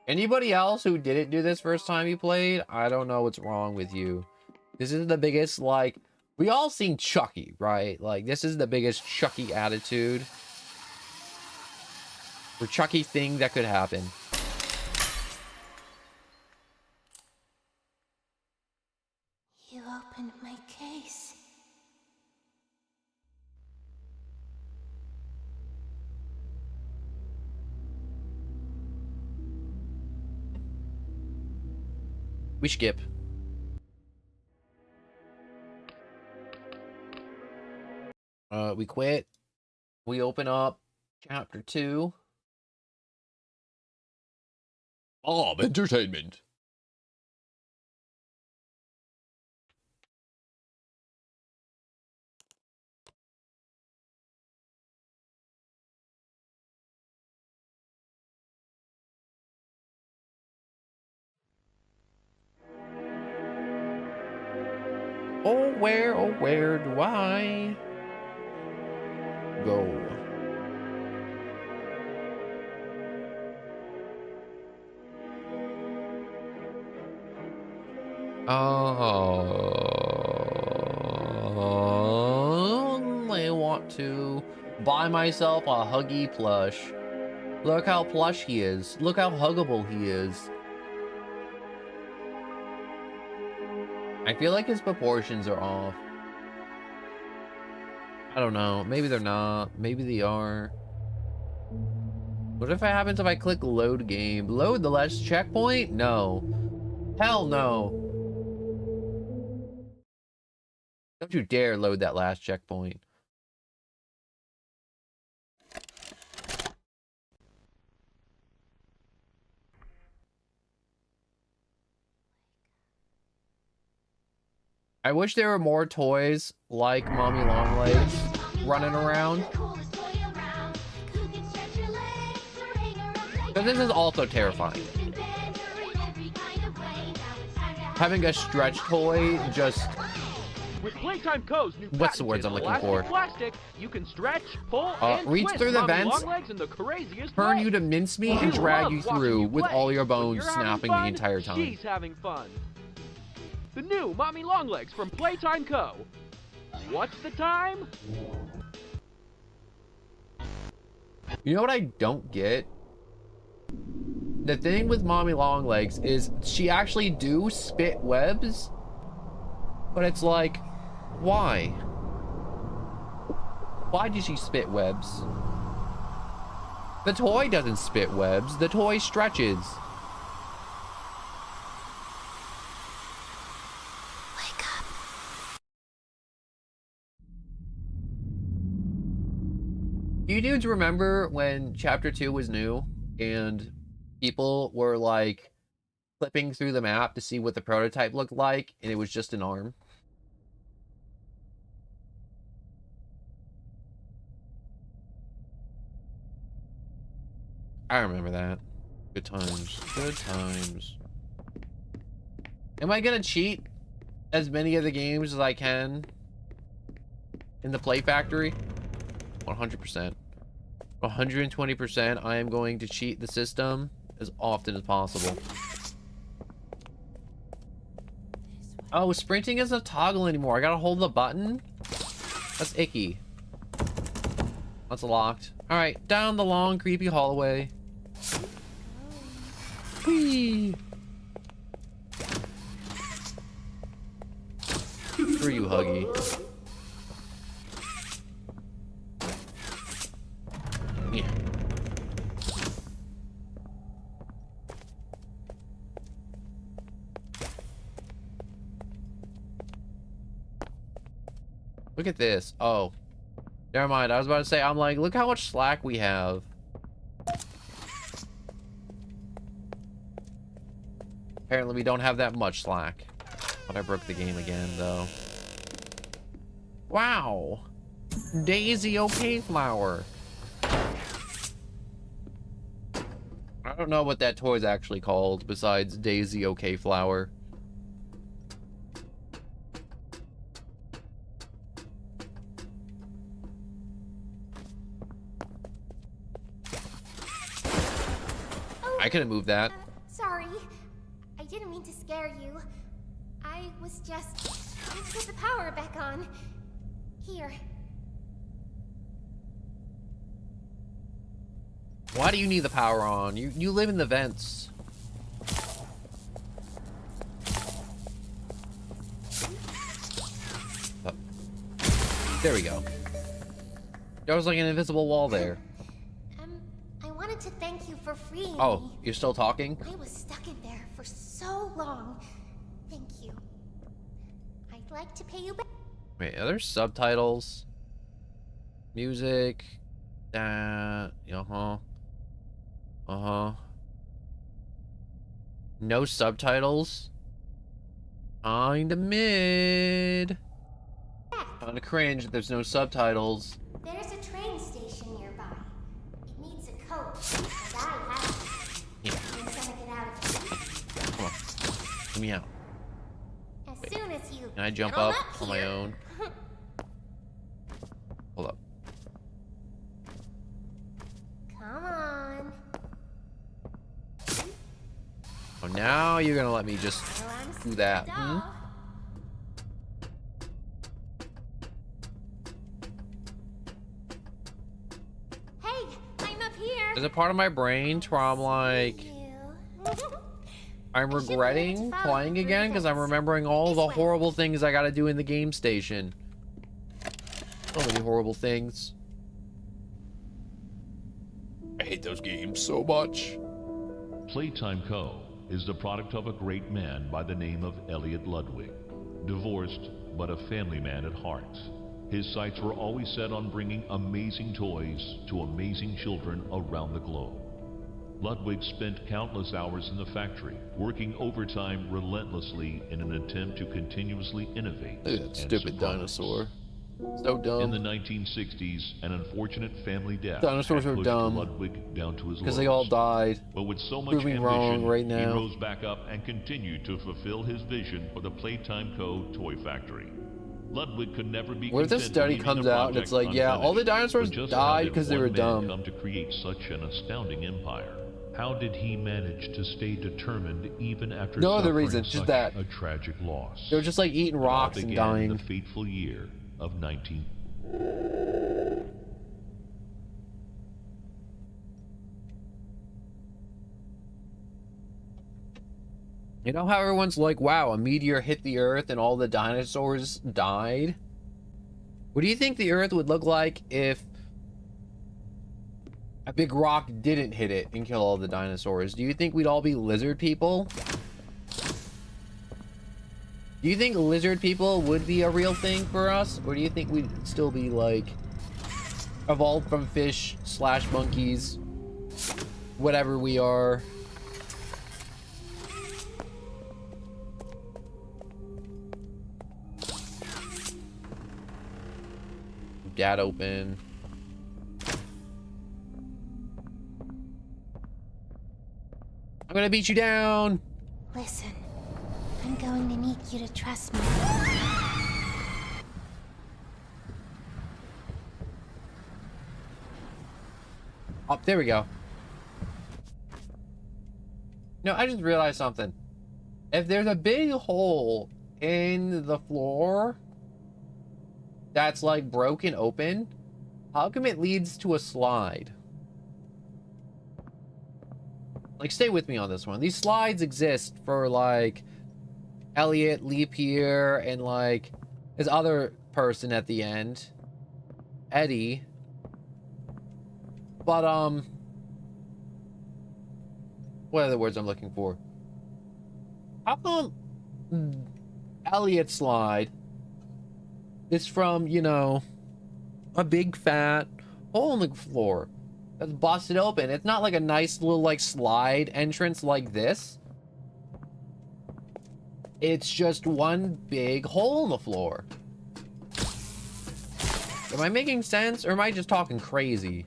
Anybody else who didn't do this first time you played, I don't know what's wrong with you. This is the biggest, like, we all seen Chucky, right? Like, this is the biggest Chucky attitude. Or Chucky thing that could happen. You opened my case. We skip. We quit. We open up chapter 2. Entertainment. Oh, where do I go? I want to buy myself a Huggy plush. Look how plush he is. Look how huggable he is. I feel like his proportions are off. I don't know. Maybe they're not. Maybe they are. What if it happens if I click load game? Load the last checkpoint? No. Hell no. Don't you dare load that last checkpoint. I wish there were more toys like Mommy Longlegs running around. But this is also terrifying. Having a stretch toy just... With Playtime Co.'s new What's the words I'm looking for? Plastic, you can stretch, pull, and reach twist through the Mommy vents, Longlegs in the craziest turn way. you to mincemeat, We and drag love you watching through with play. all your When bones you're having snapping fun, the entire time. She's having fun. The new Mommy Longlegs from Playtime Co. What's the time? You know what I don't get? The thing with Mommy Longlegs is she actually do spit webs, but it's like, why? Why did she spit webs? The toy doesn't spit webs, the toy stretches. Wake up. Do you dudes remember when Chapter 2 was new and people were like flipping through the map to see what the prototype looked like and it was just an arm? I remember that. Good times. Good times. Am I gonna cheat as many of the games as I can in the Play Factory? 100%. 120%. I am going to cheat the system as often as possible. Oh, sprinting isn't a toggle anymore. I gotta hold the button? That's icky. That's locked. Alright, down the long, creepy hallway. Whee! Screw you, Huggy. Yeah. Look at this. Oh. Never mind. I was about to say, I'm like, look how much slack we have. Apparently we don't have that much slack. But I broke the game again, though. Wow. Daisy OK Flower. I don't know what that toy's actually called besides Daisy OK Flower. I could have moved that. Sorry. I didn't mean to scare you. I was just trying to put the power back on. Here. Why do you need the power on? You live in the vents. Oh. There we go. There was like an invisible wall there. I wanted to thank you for freeing Oh, me. you're still talking? I was stuck in there for so long. Thank you. I'd like to pay you back. Wait, are there subtitles? Music. Uh-huh. Uh-huh. No subtitles? Kinda mid. Kinda cringe that there's no subtitles. There's a train station nearby. It needs a coach, and I have it. Yeah. I'm gonna get out of here. Come on. Let me out. As soon as you Can I jump Get on up on my here. own? Hold up. Come on. Oh, now you're gonna let me just Well, I'm do that. scared off. Hey, I'm up here. There's a part of my brain where I'm like, I'm I should be able to regretting follow playing through again because I'm this. remembering all This the way. horrible things I gotta do in the game station. So many horrible things. I hate those games so much. Playtime Co. is the product of a great man by the name of Elliot Ludwig. Divorced, but a family man at heart. His sights were always set on bringing amazing toys to amazing children around the globe. Ludwig spent countless hours in the factory, working overtime relentlessly in an attempt to continuously innovate. Look at that and stupid surprise. dinosaur. So dumb. In the 1960s, an unfortunate family death Dinosaurs had are pushed dumb. Ludwig down to his Because they all lowest. died. But with so much Proving ambition, wrong right he now. rose back up and continued to fulfill his vision for the Playtime Co. toy factory. Ludwig could never be What if this content study leaving comes the out and it's like, project yeah, all the unfinished. dinosaurs But just died how did because they one were man dumb. come to create such an astounding empire? How did he manage to stay determined even after No other suffering reason, just such that. a tragic loss? They were just like eating It all rocks and began in dying. the fateful year of 19... You know how everyone's like, wow, a meteor hit the Earth and all the dinosaurs died? What do you think the Earth would look like if a big rock didn't hit it and kill all the dinosaurs? Do you think we'd all be lizard people? Do you think lizard people would be a real thing for us? Or do you think we'd still be like evolved from fish / monkeys, whatever we are? Dad open. I'm gonna beat you down. Listen, I'm going to need you to trust me. Oh, there we go. No, I just realized something. If there's a big hole in the floor that's like broken open, how come it leads to a slide? Like, stay with me on this one. These slides exist for like Elliot, Leap Year, and like his other person at the end, Eddie. But what are the words I'm looking for? How come Elliot's slide is from, you know, a big fat hole in the floor that's busted open? It's not like a nice little like slide entrance like this. It's just one big hole in the floor. Am I making sense, or am I just talking crazy?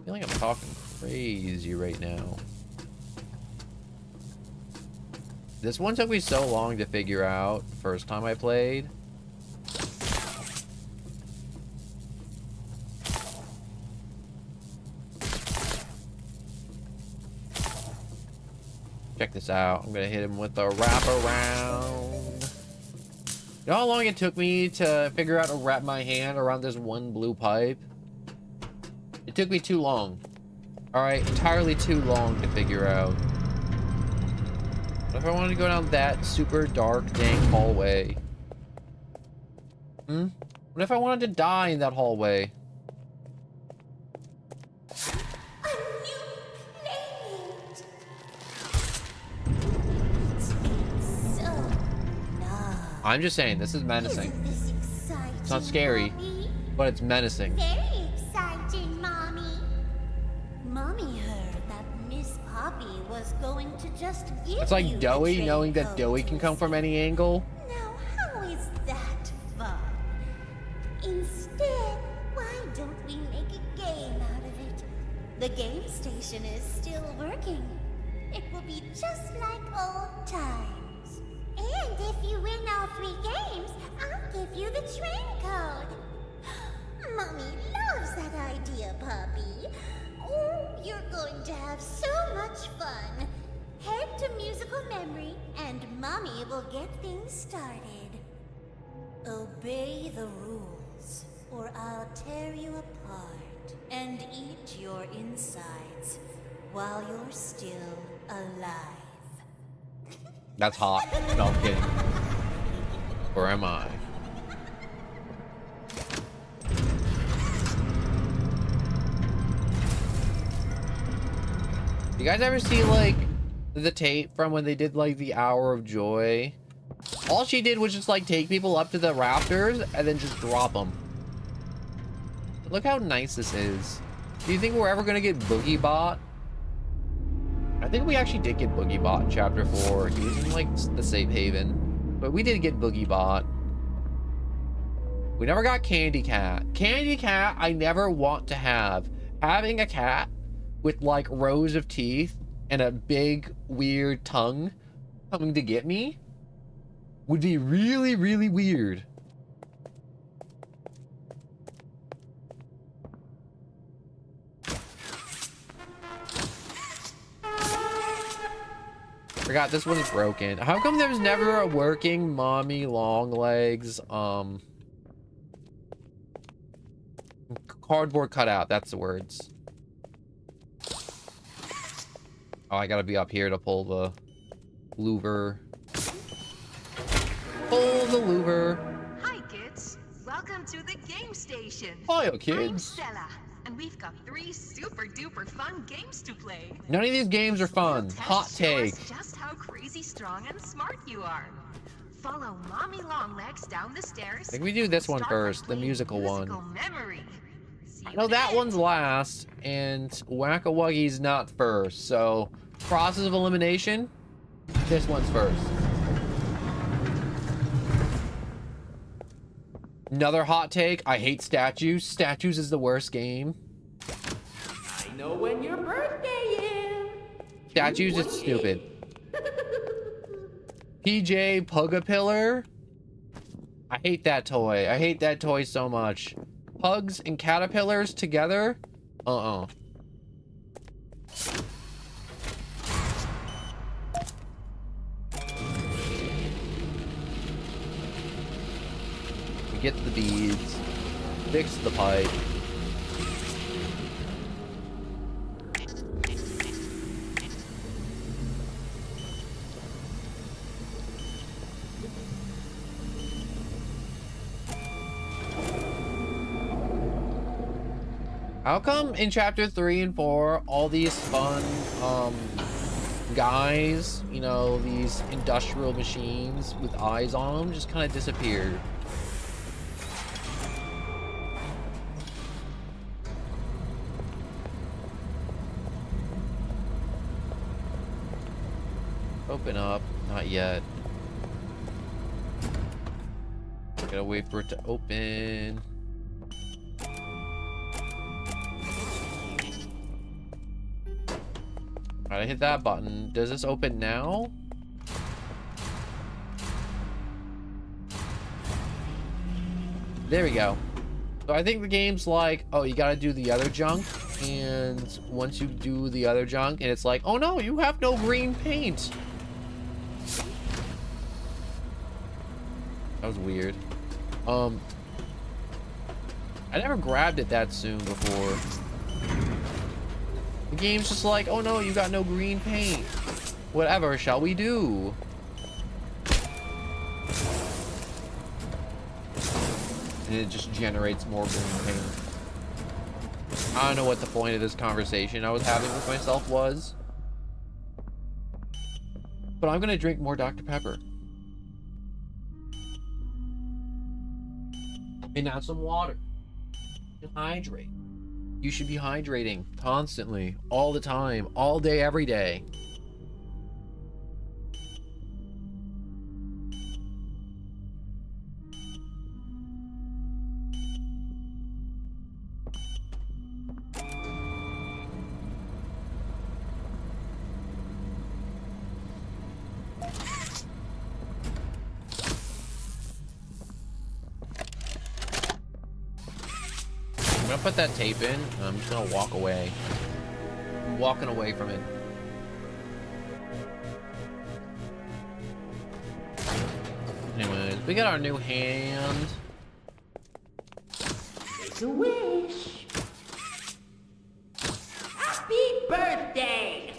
I feel like I'm talking crazy right now. This one took me so long to figure out first time I played. Check this out. I'm gonna hit him with a wraparound. You know how long it took me to figure out to wrap my hand around this one blue pipe? It took me too long. Alright, entirely too long to figure out. What if I wanted to go down that super dark, dank hallway? What if I wanted to die in that hallway? I'm just saying, this is menacing. Isn't this exciting, It's not scary, Mommy? but it's menacing. Very exciting, Mommy. Mommy heard that Miss Poppy was going to just give It's you like the Doughy, train knowing that code Doughy to can come from any angle. Now, how is that fun? Instead, why don't we make a game out of it? The game station is still working. It will be just like old times. And if you win all 3 games, I'll give you the train code. Mommy loves that idea, Poppy. Oh, you're going to have so much fun. Head to musical memory, and Mommy will get things started. Obey the rules, or I'll tear you apart and eat your insides while you're still alive. That's hot. No, I'm kidding. Or am I? You guys ever see, like, the tape from when they did, like, the Hour of Joy? All she did was just, like, take people up to the rafters and then just drop them. Look how nice this is. Do you think we're ever gonna get Boogie Bot? I think we actually did get Boogie Bot in Chapter 4. He was in, like, the safe haven. But we did get Boogie Bot. We never got Candy Cat. Candy Cat, I never want to have. Having a cat with, like, rows of teeth and a big, weird tongue coming to get me would be really, really weird. Forgot this one's broken. How come there's never a working Mommy Longlegs cardboard cutout? That's the words. Oh, I gotta be up here to pull the louver. Pull the louver. Hi, kids. Welcome to the game station. Hiya, I'm kids. Stella, and we've got 3 super-duper fun games to play. None of these games are fun. Test Hot take. shows just how crazy strong and smart you are. Follow Mommy Longlegs down the stairs. I think we do this one Start by first, the playing musical one. Memory. See I you know in a that bit. one's last, and Whack-A-Wuggy's not first, so process of elimination, this one's first. Another hot take, I hate statues. Statues is the worst game. I know when your birthday is. Statues is stupid. PJ Pugapillar. I hate that toy. I hate that toy so much. Pugs and caterpillars together? Uh-uh. We get the beads. Fix the pipe. How come in chapter 3 and 4, all these fun, guys, you know, these industrial machines with eyes on them just kind of disappeared? Open up. Not yet. Gotta wait for it to open. Alright, I hit that button. Does this open now? There we go. So I think the game's like, oh, you gotta do the other junk. And once you do the other junk, and it's like, oh no, you have no green paint. That was weird. I never grabbed it that soon before. The game's just like, oh no, you got no green paint. Whatever shall we do? And it just generates more green paint. I don't know what the point of this conversation I was having with myself was. But I'm gonna drink more Dr. Pepper. And now some water. Hydrate. You should be hydrating constantly, all the time, all day, every day. I'm gonna put that tape in. And I'm just gonna walk away. I'm walking away from it. Anyways, we got our new hand. Make a wish. Happy birthday!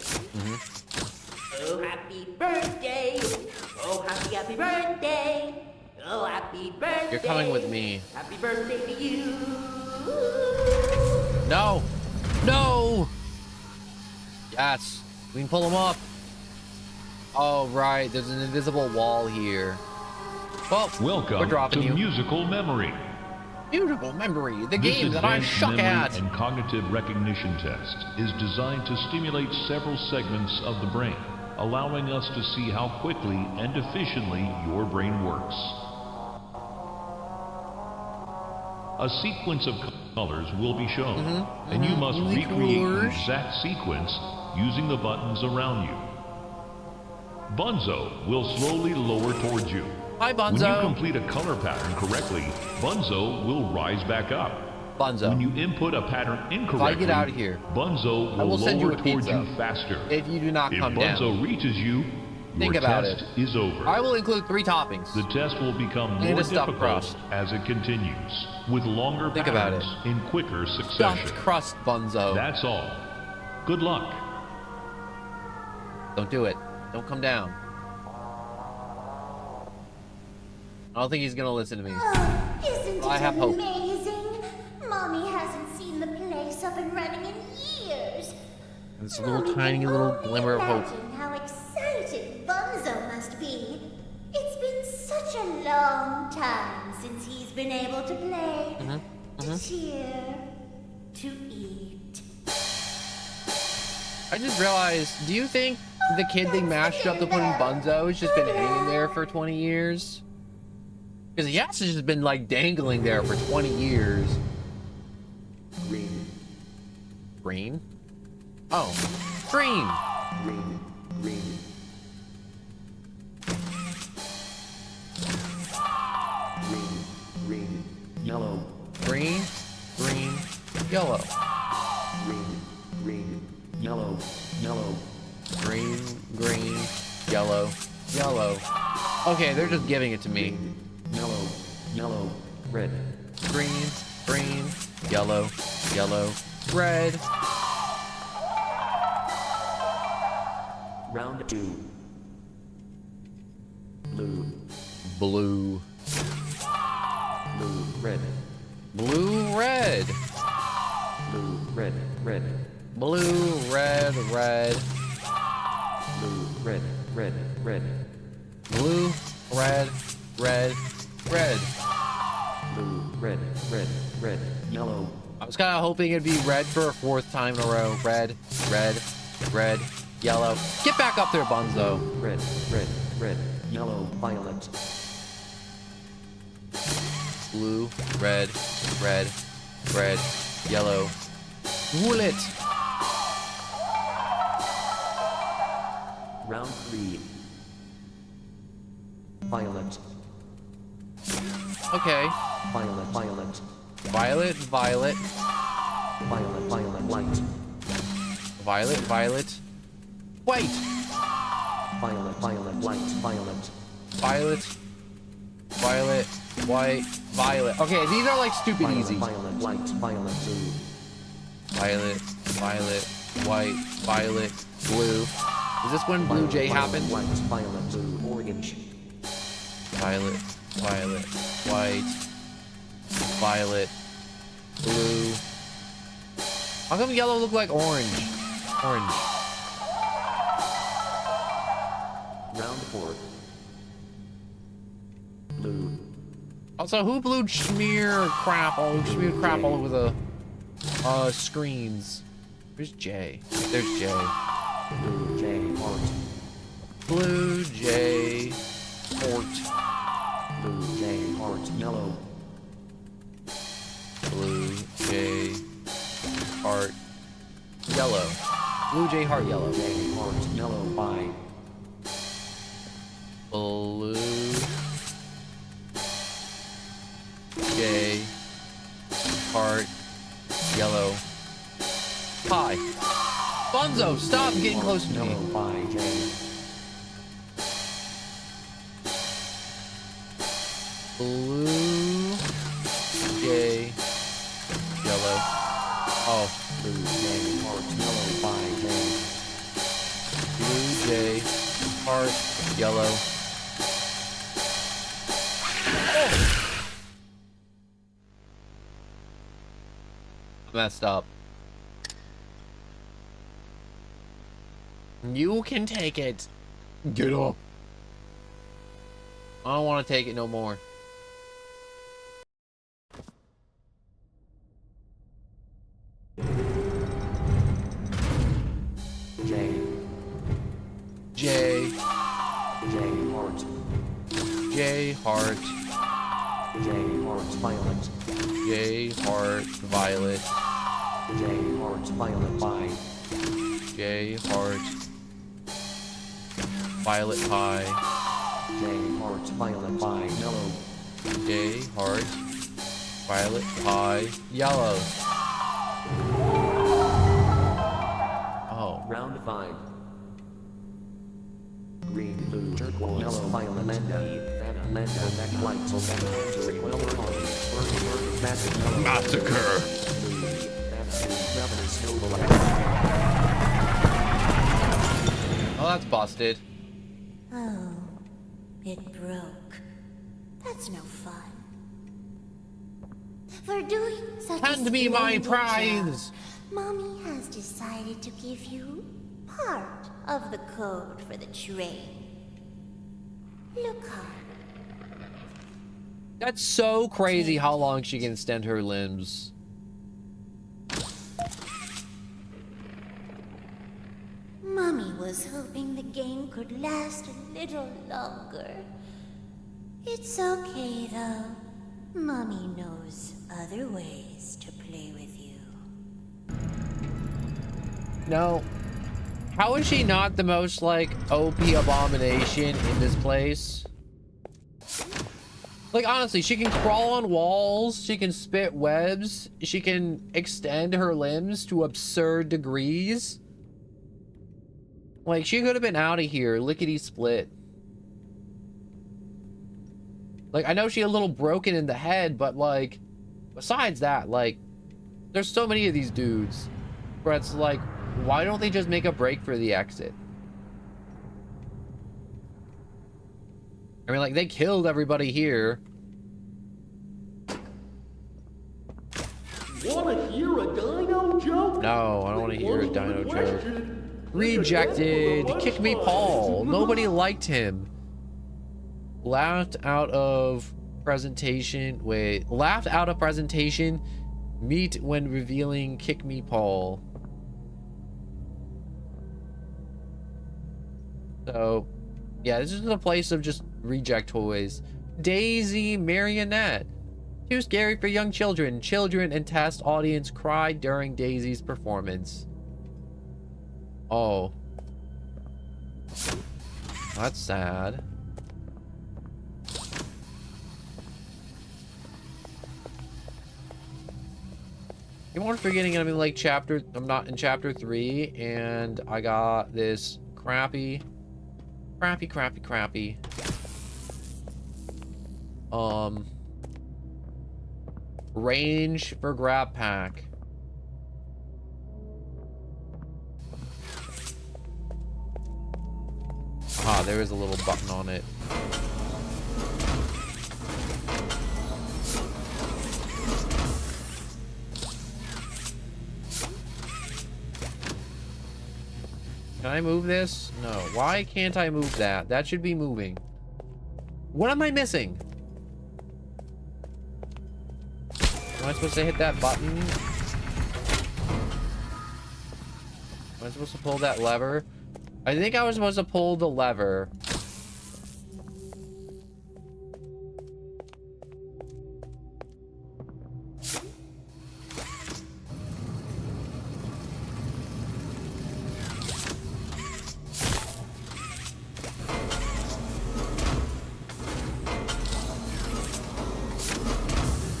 Oh, happy birthday! Oh, happy birthday! Oh, happy birthday! You're coming with me. Happy birthday to you! No! No! Yes! We can pull him up. Oh, right. There's an invisible wall here. Well, Welcome we're dropping to you. Musical Memory. Musical Memory, the This game that I advanced suck memory at. and cognitive recognition test is designed to stimulate several segments of the brain, allowing us to see how quickly and efficiently your brain works. A sequence of colors will be shown, and you must recreate the exact sequence using the buttons around you. Bunzo will slowly lower towards you. Hi, Bunzo. When you complete a color pattern correctly, Bunzo will rise back up. Bunzo. When you input a pattern incorrectly, If I get out of here, Bunzo I will will send you lower a towards pizza. you faster. If you do not come down. If Bunzo reaches you, Think your about test it. is over. I will include 3 toppings. The test will become And more a stuffed difficult crust. as it continues, with longer Think about patterns in quicker succession. Stuffed crust, Bunzo. That's all. Good luck. Don't do it. Don't come down. I don't think he's gonna listen to me. Isn't I it have hope. amazing? Mommy hasn't seen the place up and running in years. And it's a little tiny little glimmer of hope. Imagine how excited Bunzo must be. It's been such a long time since he's been able to play, to cheer, to eat. I just realized, do you think the kid they mashed up to put in Bunzo has just been hanging there for 20 years? Because he has just been like dangling there for 20 years. Green. Green? Oh, green. Green. Green. Green. Green. Yellow. Green, green, yellow. Green. Green. Yellow. Yellow. Green, green, yellow, yellow. Okay, they're just giving it to me. Yellow. Yellow. Red. Green, green, yellow, yellow, red. Round 2. Blue. Blue. Blue. Red. Blue, red. Blue. Red. Red. Blue, red, red. Blue. Red. Red. Red. Blue, red, red, red. Blue. Red. Red. Red. Yellow. I was kind of hoping it'd be red for a 4th time in a row. Red, red, red, yellow. Get back up there, Bunzo. Red. Red. Red. Yellow. Violet. Blue, red, red, red, yellow. Bullet. Round 3. Violet. Okay. Violet. Violet. Violet, violet, Violet. Violet. White. violet, violet. White. Violet. Violet. White. Violet. Violet, violet, white, violet. Okay, these are like stupid Violet. easy. Violet. White. Violet. Blue. Violet, violet, white, violet, blue. Is this when Blue Jay happened? White. Violet. Blue. Orange. Violet, violet, white, violet, blue. How come yellow look like orange? Orange. Round 4. Blue. Also, who blew smear crap all over the screens? Where's Jay? There's Jay. Blue Jay. Heart. Blue Jay. Fort. Blue Jay. Heart. Yellow. Blue Jay. Heart. Yellow. Blue Jay Heart Yellow. Jay. Heart. Yellow. Bye. Blue Jay Heart Hi. Bunzo, stop getting close to me. Mellow by Jay. Blue, J, yellow. Oh. Blue Jay heart mellow by Jay. Blue, J, heart, yellow. Oh. Messed up. You can take it. Get up. I don't want to take it no more. J. J. J heart. J heart. J heart violet. J heart violet. J heart violet by. J heart violet pie. J heart violet by mellow. J heart violet pie yellow. Oh. Round 5. Green, blue, turquoise, mellow, violet, lenda, neck, light, fantasy, well, Massacre. Oh, that's busted. Oh, it broke. That's no fun. For doing such Hand me my prize! job, Mommy has decided to give you part of the code for the train. Look hard. That's so crazy how long she can extend her limbs. Mommy was hoping the game could last a little longer. It's okay, though. Mommy knows other ways to play with you. No. How is she not the most, like, OP abomination in this place? Like, honestly, she can crawl on walls, she can spit webs, she can extend her limbs to absurd degrees. Like, she could have been out of here, lickety-split. Like, I know she's a little broken in the head, but, like, besides that, like, there's so many of these dudes where it's like, why don't they just make a break for the exit? I mean, like, they killed everybody here. Wanna hear a dino joke? No, I don't want to hear a dino joke. Rejected. Kick me, Paul. Nobody liked him. Laughed out of presentation. Wait. Laughed out of presentation. Meet when revealing Kick me, Paul. So, yeah, this is a place of just reject toys. Daisy Marionette. Too scary for young children. Children and test audience cried during Daisy's performance. Oh. That's sad. You won't forgetting I'm in like I'm not in chapter 3 and I got this crappy range for grab pack. Ah, there is a little button on it. Can I move this? No. Why can't I move that? That should be moving. What am I missing? Am I supposed to hit that button? Am I supposed to pull that lever? I think I was supposed to pull the lever.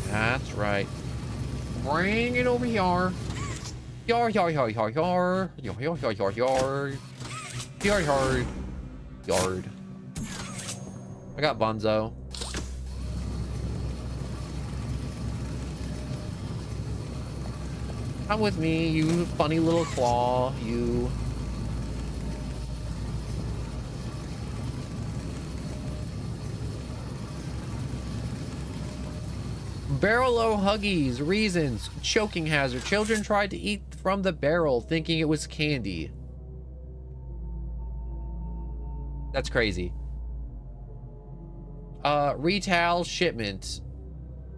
That's right. Bring it over here. Yar, yar, yar, yar, yar. Yar, yar, yar, yar, yar. Yar, yard. Yard. I got Bonzo. Come with me, you funny little claw, you. Barrel-o huggies, reasons, choking hazard. Children tried to eat from the barrel thinking it was candy. That's crazy. Retail shipment.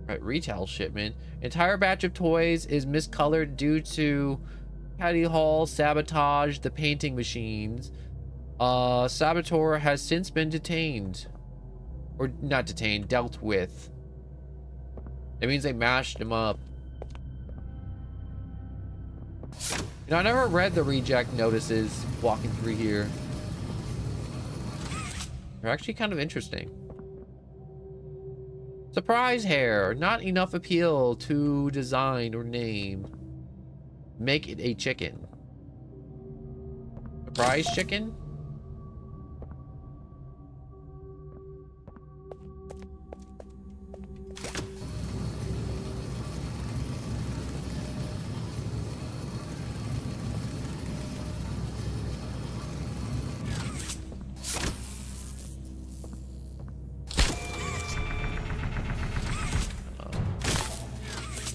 Right, retail shipment. Entire batch of toys is miscolored due to Caddy Hall sabotage the painting machines. Saboteur has since been detained. Or not detained, dealt with. It means they mashed him up. You know, I never read the reject notices walking through here. They're actually kind of interesting. Surprise hair. Not enough appeal to design or name. Make it a chicken. Surprise chicken?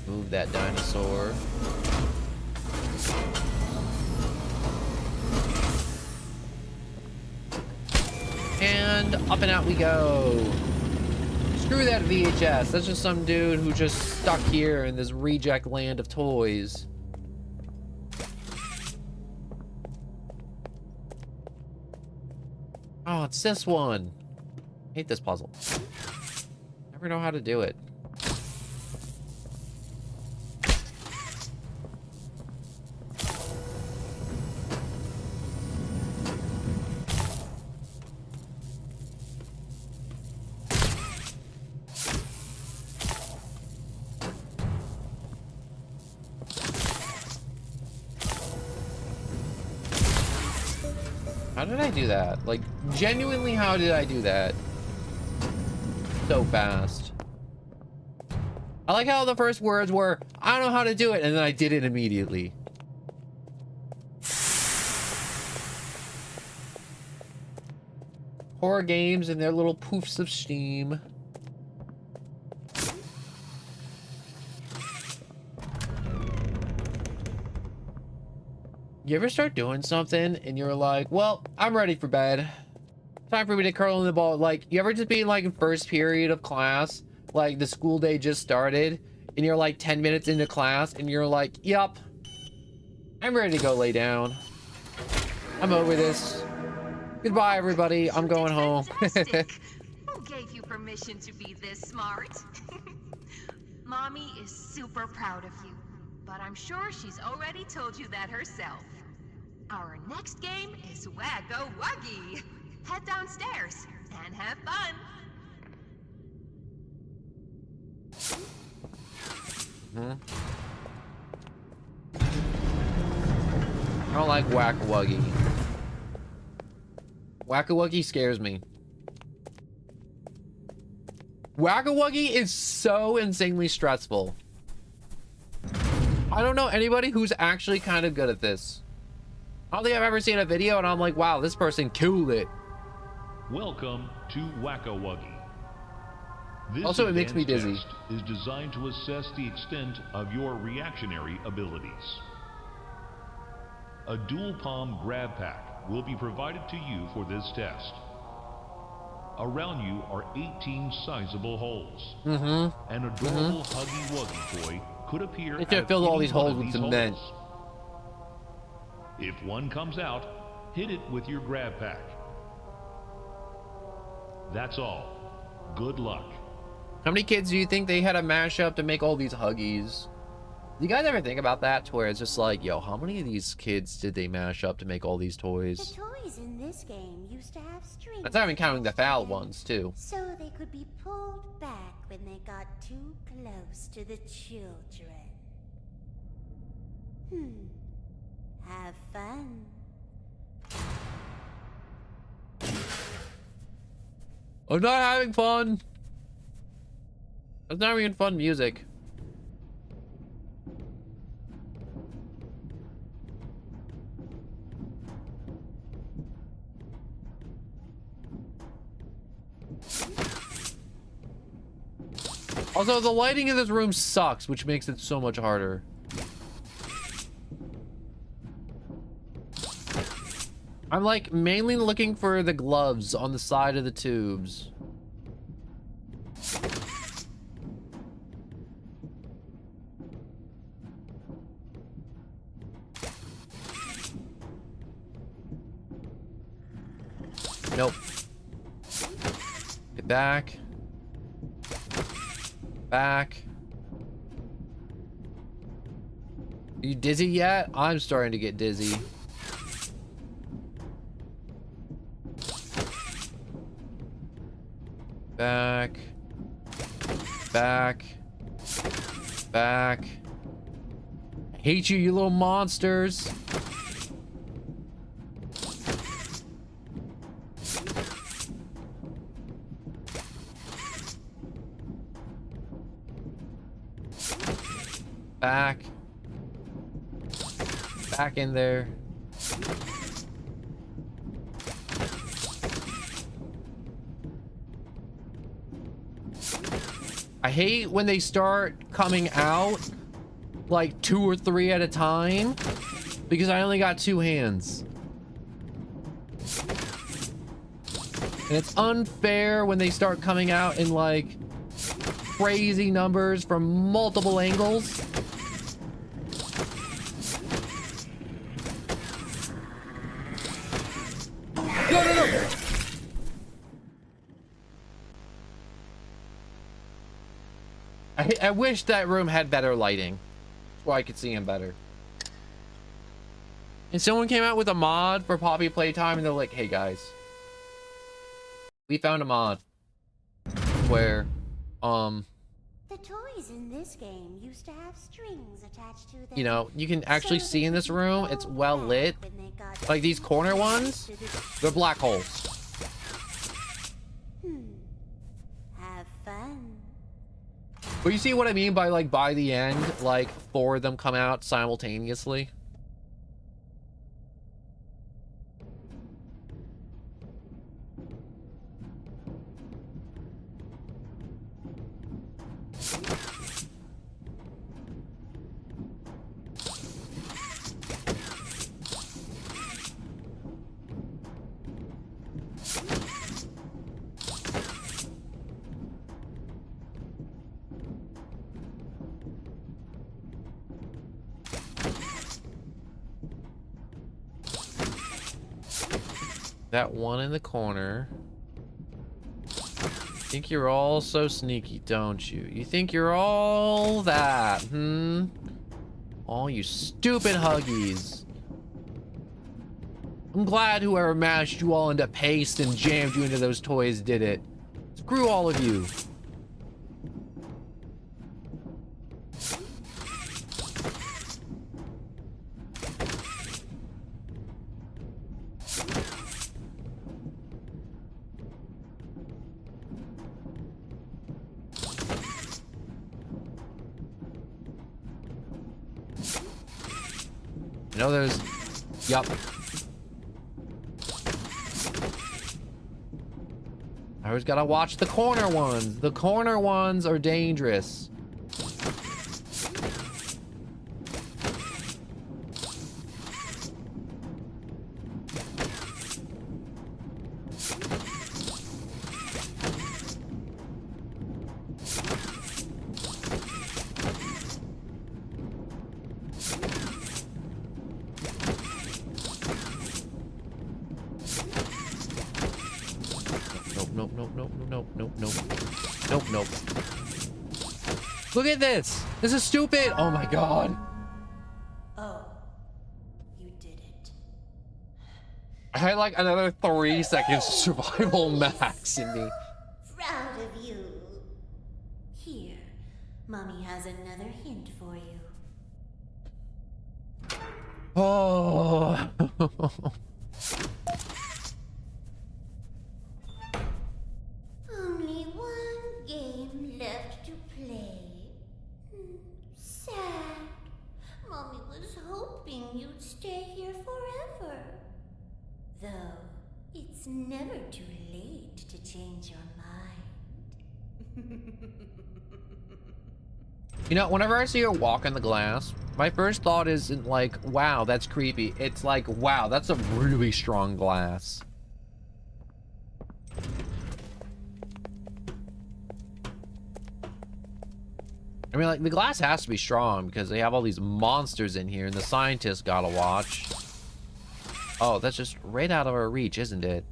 Move that dinosaur. And up and out we go. Screw that VHS. That's just some dude who just stuck here in this reject land of toys. Oh, it's this one. I hate this puzzle. Never know how to do it. How did I do that? Like, genuinely, how did I do that? So fast. I like how the first words were, I don't know how to do it, and then I did it immediately. Horror games and their little poofs of steam. You ever start doing something and you're like, well, I'm ready for bed. Time for me to curl in the ball. Like, you ever just be in like in first period of class, like the school day just started, and you're like 10 minutes into class and you're like, yup, I'm ready to go lay down. I'm over this. Goodbye, everybody. I'm going home. Who gave you permission to be this smart? Mommy is super proud of you, but I'm sure she's already told you that herself. Our next game is Wacko Wuggy. Head downstairs and have fun. I don't like Whack-A-Wuggy. Whack-A-Wuggy scares me. Whack-A-Wuggy is so insanely stressful. I don't know anybody who's actually kind of good at this. I don't think I've ever seen a video and I'm like, wow, this person killed it. Welcome to Whack-A-Wuggy. This Also, it makes me advanced dizzy. test is designed to assess the extent of your reactionary abilities. A dual palm grab pack will be provided to you for this test. Around you are 18 sizable holes. An adorable Huggy Wuggy toy could appear They should have filled all these holes with cement. If one comes out, hit it with your grab pack. That's all. Good luck. How many kids do you think they had to mash up to make all these Huggies? Do you guys ever think about that? To where it's just like, yo, how many of these kids did they mash up to make all these toys? The toys in this game used to have strings. That's not even counting the foul ones, too. So they could be pulled back when they got too close to the children. Have fun. I'm not having fun. That's not even fun music. Also, the lighting in this room sucks, which makes it so much harder. I'm like mainly looking for the gloves on the side of the tubes. Nope. Get back. Back. Are you dizzy yet? I'm starting to get dizzy. Back. Back. Back. I hate you, you little monsters. Back. Back in there. I hate when they start coming out like 2 or 3 at a time because I only got 2 hands. And it's unfair when they start coming out in like crazy numbers from multiple angles. No. I wish that room had better lighting so I could see him better. And someone came out with a mod for Poppy Playtime and they're like, hey guys, we found a mod where The toys in this game used to have strings attached to them. you know, you can actually see in this room, it's well lit. Like these corner ones, they're black holes. Have fun. But you see what I mean by like by the end, like 4 of them come out simultaneously? That one in the corner. Think you're all so sneaky, don't you? You think you're all that, All you stupid huggies. I'm glad whoever mashed you all into paste and jammed you into those toys did it. Screw all of you. I know there's... Yup. I always gotta watch the corner ones. The corner ones are dangerous. Nope. Look at this. This is stupid. Oh my god. Oh, you did it. I had like another 3 seconds of survival max in me. Proud of you. Here, Mommy has another hint for you. Oh. Only one game left to play. Sad. Mommy was hoping you'd stay here forever. Though, it's never too late to change your mind. You know, whenever I see her walk in the glass, my first thought isn't like, wow, that's creepy. It's like, wow, that's a really strong glass. I mean, like, the glass has to be strong because they have all these monsters in here and the scientists gotta watch. Oh, that's just right out of our reach, isn't it?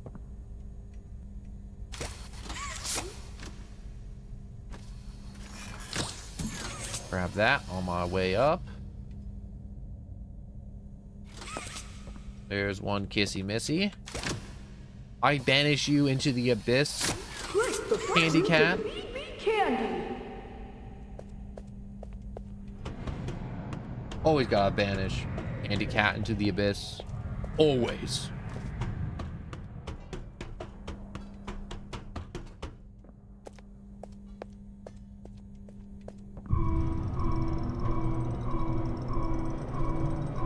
Grab that on my way up. There's one kissy missy. I banish you into the abyss, Candy Cat. Candy. Always gotta banish Candy Cat into the abyss. Always.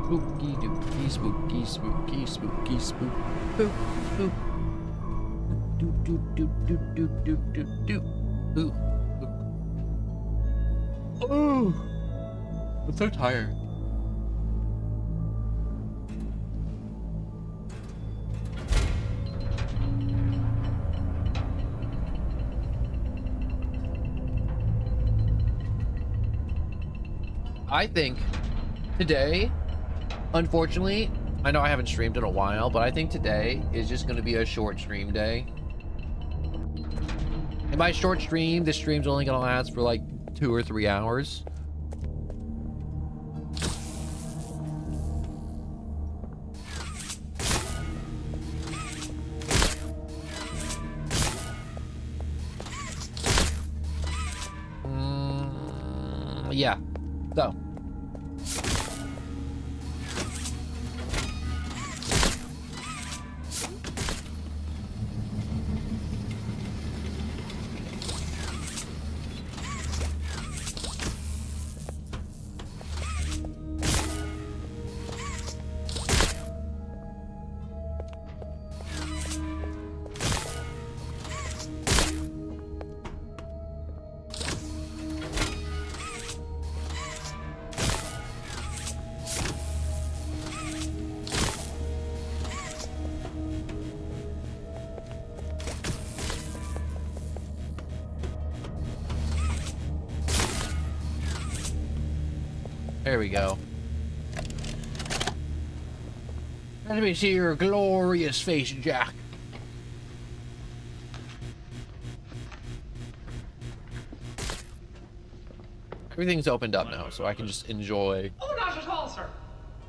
Spooky dooky, spooky, spooky, spooky, spook, spook, spook. Do do do do do do do do. Ooh. Oh, I'm so tired. I think today, unfortunately, I know I haven't streamed in a while, but I think today is just going to be a short stream day. And by short stream, this stream's only going to last for like 2 or 3 hours. Yeah. So. There we go. Let me see your glorious face, Jack. Everything's opened up now, so I can just enjoy. Oh, not at all, sir.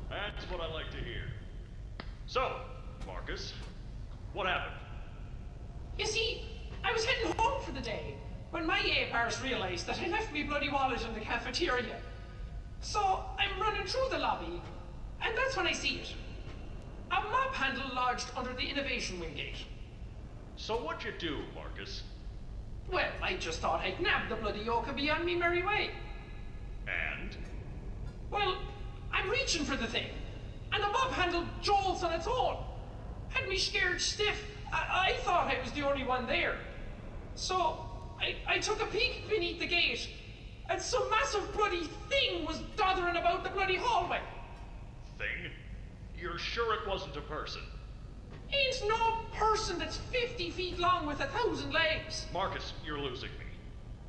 That's what I like to hear. So, Marcus, what happened? You see, I was heading home for the day when my A-Pars realized that I left me bloody wallet in the cafeteria. So I'm running through the lobby, and that's when I see it. A mop handle lodged under the innovation wing gate. So what'd you do, Marcus? Well, I just thought I'd nab the bloody yoke and be on me merry way. And? Well, I'm reaching for the thing, and the mop handle jolts on its own. Had me scared stiff. I thought I was the only one there. So I took a peek beneath the gate, and some massive bloody thing was doddering about the bloody hallway. Thing? You're sure it wasn't a person? Ain't no person that's 50 feet long with 1,000 legs. Marcus, you're losing me.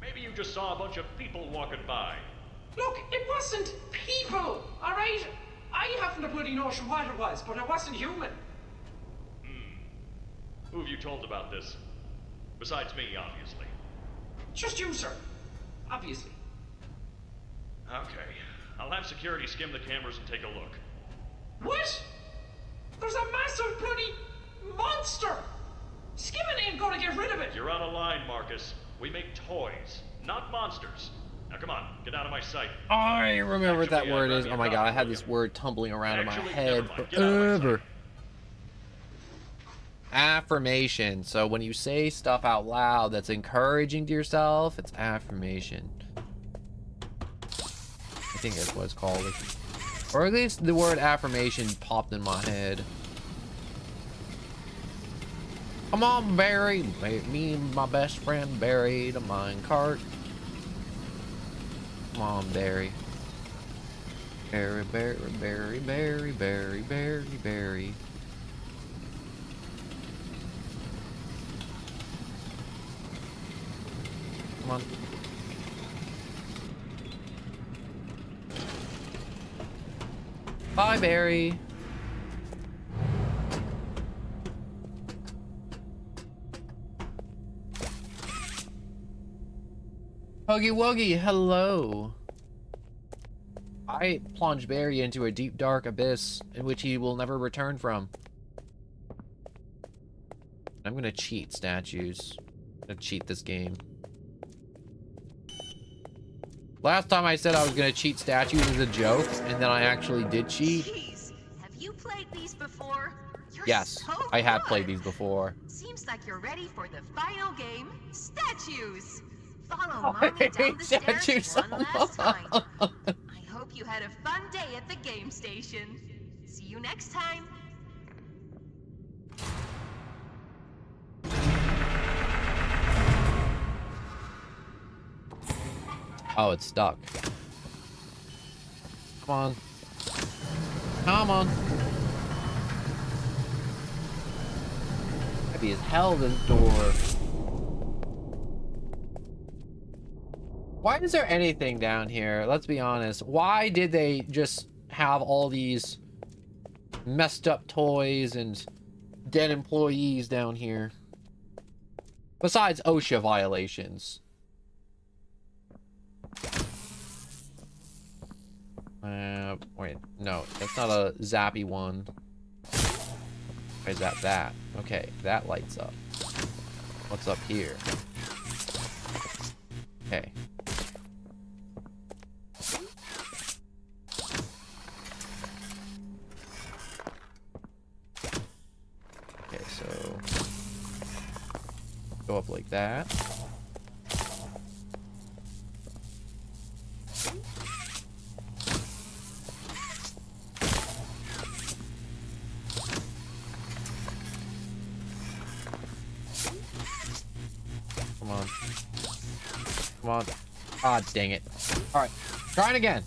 Maybe you just saw a bunch of people walking by. Look, it wasn't people, alright? I haven't a bloody notion what it was, but it wasn't human. Who have you told about this? Besides me, obviously. Just you, sir. Obviously. Okay. I'll have security skim the cameras and take a look. What? There's a massive bloody monster! Skimming ain't gonna get rid of it! You're out of line, Marcus. We make toys, not monsters. Now come on, get out of my sight. I remember what that Actually, word I'd is. rather Oh my you god, I not, had will this you? word tumbling around in my Actually, head never mind. Get out of my forever. sight. Affirmation. So when you say stuff out loud that's encouraging to yourself, it's affirmation. I think that's what it's called. Or at least the word affirmation popped in my head. Come on, Barry. Me and my best friend buried a minecart. Come on, Barry. Barry, Barry, Barry, Barry, Barry, Barry, Barry. Come on. Bye, Barry. Huggy Wuggy, hello. I plunge Barry into a deep dark abyss in which he will never return from. I'm gonna cheat statues. I'm gonna cheat this game. Last time I said I was gonna cheat statues as a joke, and then I actually did cheat. Jeez, have you played these before? You're Yes, so I have good. played these before. Seems like you're ready for the final game, statues. Follow Mommy down the stairs one last time. I hope you had a fun day at the game station. See you next time. Oh, it's stuck. Come on. Come on. Heavy as hell, this door. Why is there anything down here? Let's be honest. Why did they just have all these messed up toys and dead employees down here? Besides OSHA violations. Wait, no, that's not a zappy one. Why is that? Okay, that lights up. What's up here? Okay. Okay, so go up like that. Come on. Come on. Ah, dang it. Alright, trying again.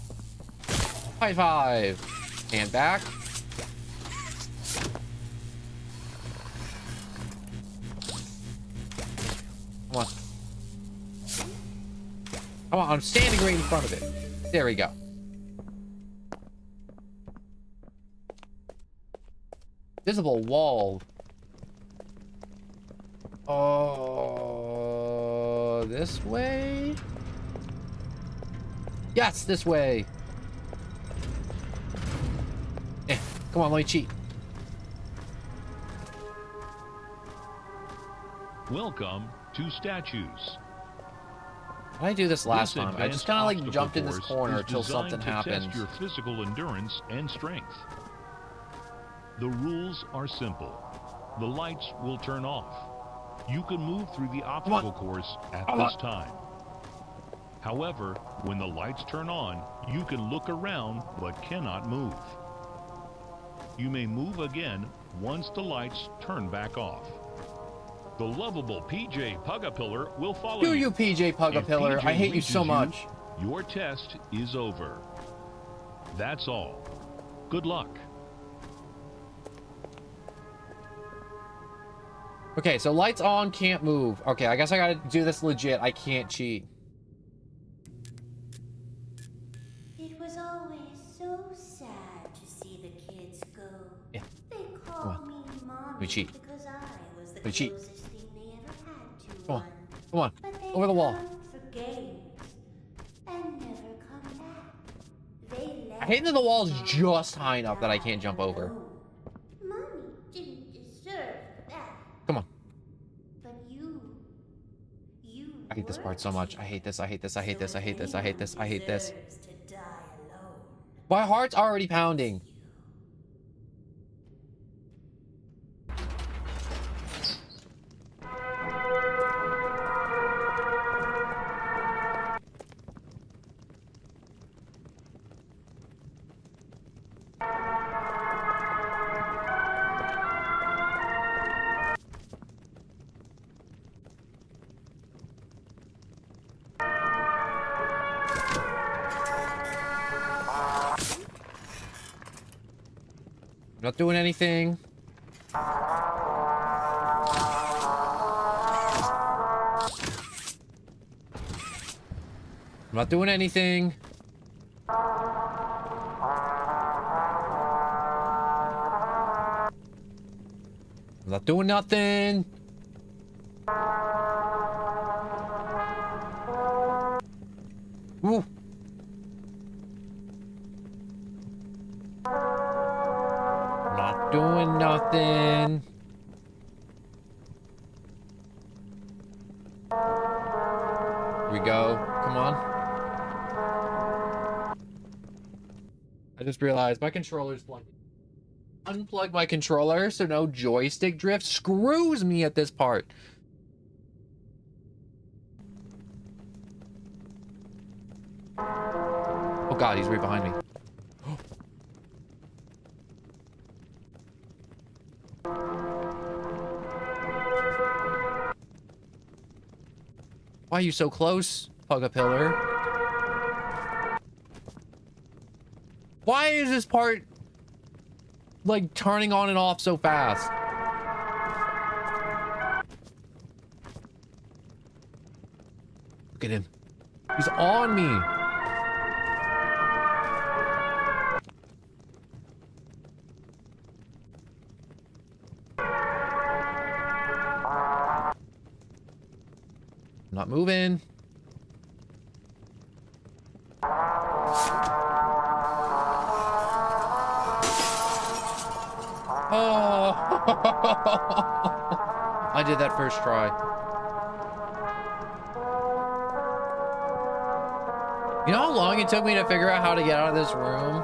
High five. And back. Come on. Come on, I'm standing right in front of it. There we go. Visible wall. Oh, this way? Yes, this way. Come on, let me cheat. Welcome to Statues. Why did I do this last This time? I just advanced kind of like obstacle jumped in this course corner is until designed something to happened. Test your physical endurance and strength. The rules are simple. The lights will turn off. You can move through the obstacle course at this time. However, when the lights turn on, you can look around but cannot move. You may move again once the lights turn back off. The lovable PJ Pugapillar will follow Screw you. you, PJ Pugapillar. If I PJ hate you so reaches much. Your test is over. That's all. Good luck. Okay, so lights on, can't move. Okay, I guess I gotta do this legit. I can't cheat. It was always so sad to see the kids go. Yeah. They Come called on. me Let me mommy cheat. because I was the Let me cheat. closest thing they ever had to Come on. one. Come on. But they Over the wall. come for games and never come back. They I hate that the wall's just high enough that I can't jump over. Mommy didn't deserve that. Come on. But you I hate this part so much. I hate this. I hate this. I hate this. I hate this. I hate this. I hate this. My heart's already pounding. Not doing anything. I'm not doing anything. I'm not doing nothing. Ooh. Not doing nothing. Here we go. Come on. I just realized my controller's plugged in. Unplug my controller so no joystick drift screws me at this part. Oh god, he's right behind me. Why are you so close, Pug-a-Pillar? Why is this part like turning on and off so fast? Look at him. He's on me. I'm not moving. Oh. I did that first try. You know how long it took me to figure out how to get out of this room?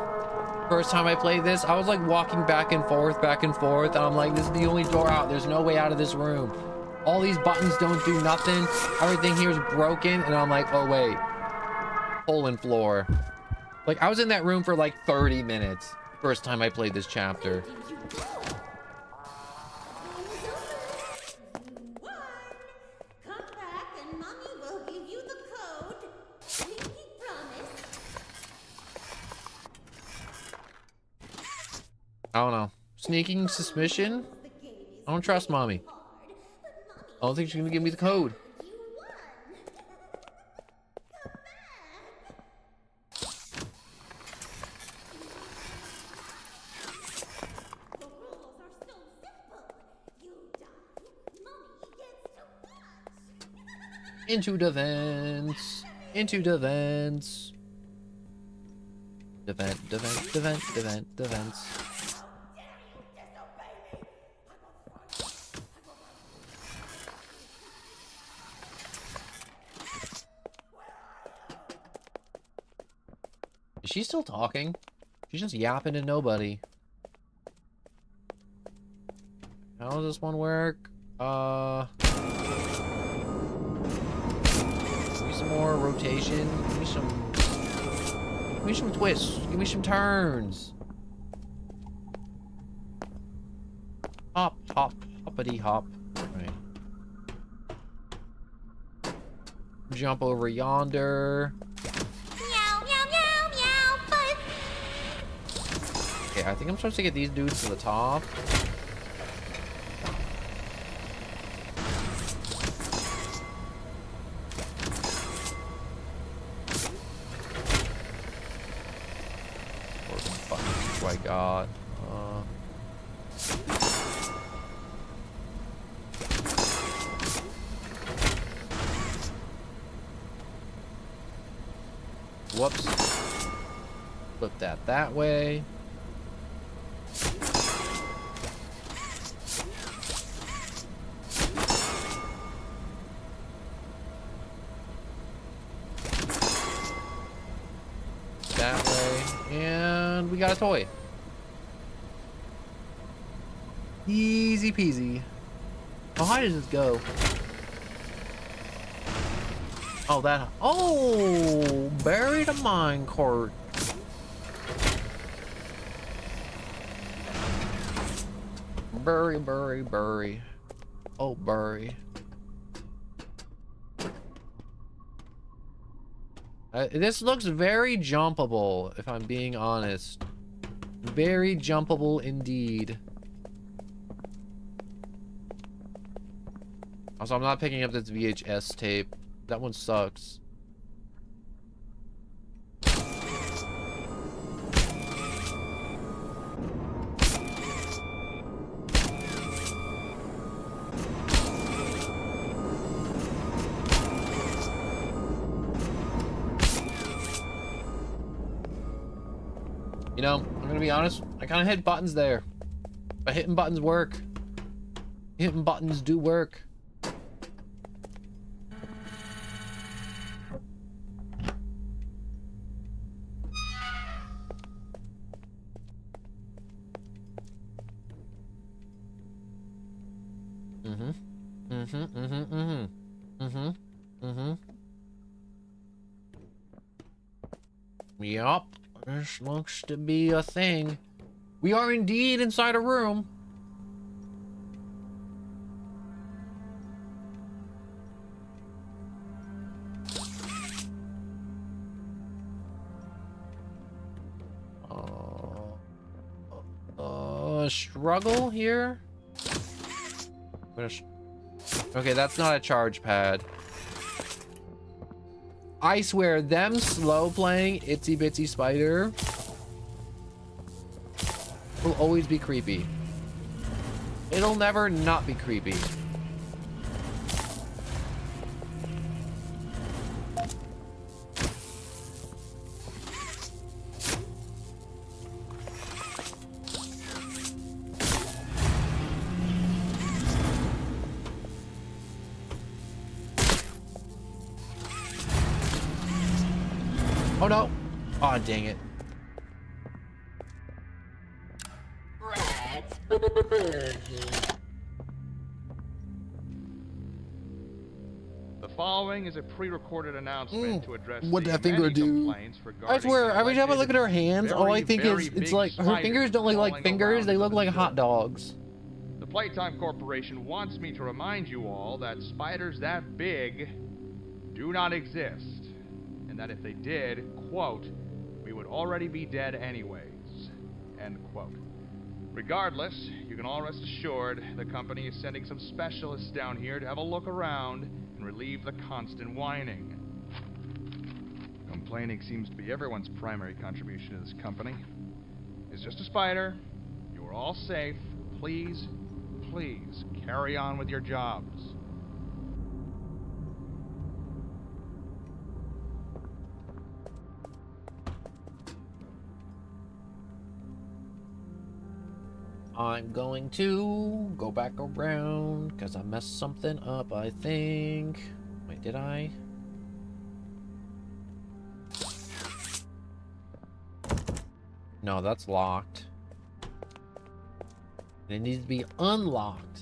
First time I played this, I was like walking back and forth, and I'm like, this is the only door out. There's no way out of this room. All these buttons don't do nothing. Everything here is broken, and I'm like, oh wait. Hole in floor. Like, I was in that room for like 30 minutes. First time I played this chapter. I don't know. Sneaking suspicion? I don't trust mommy. I don't think she's gonna give me the code. Into the vents. Into the vents. The vent, the vent, the vent, the vent, the vents. Is she still talking? She's just yapping to nobody. How does this one work? Give me some more rotation. Give me some twists. Give me some turns. Hop, hop, hoppity hop. Right. Jump over yonder. Okay, I think I'm supposed to get these dudes to the top. What buttons do I got? Whoops. Flip that way. got a toy. Easy peasy. Oh, how does this go? Oh, that. Oh, buried a minecart. Bury, bury, bury. Oh, bury. This looks very jumpable, if I'm being honest. Very jumpable indeed. Also, I'm not picking up this VHS tape. That one sucks. You know, I'm gonna be honest, I kind of hit buttons there. But hitting buttons work. Hitting buttons do work. Yup, this looks to be a thing. We are indeed inside a room. Struggle here? Okay, that's not a charge pad. I swear, them slow playing Itsy Bitsy Spider will always be creepy. It'll never not be creepy. Oh no! Aw, dang it. The following is a pre-recorded announcement to address What the that finger many do? complaints I regarding swear, the every time I look at her alleged hands, all I think very is it's big like her spiders fingers don't look like crawling fingers, around they look under like the hot floor. dogs. The Playtime Corporation wants me to remind you all that spiders that big do not exist, and that if they did, quote, we would already be dead anyways, end quote. Regardless, you can all rest assured the company is sending some specialists down here to have a look around and relieve the constant whining. Complaining seems to be everyone's primary contribution to this company. It's just a spider. You're all safe. Please, please carry on with your jobs. I'm going to go back around because I messed something up, I think. Wait, did I? No, that's locked. It needs to be unlocked.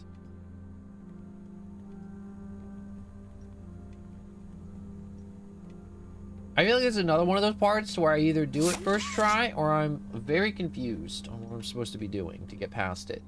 I feel like it's another one of those parts where I either do it first try or I'm very confused on what I'm supposed to be doing to get past it.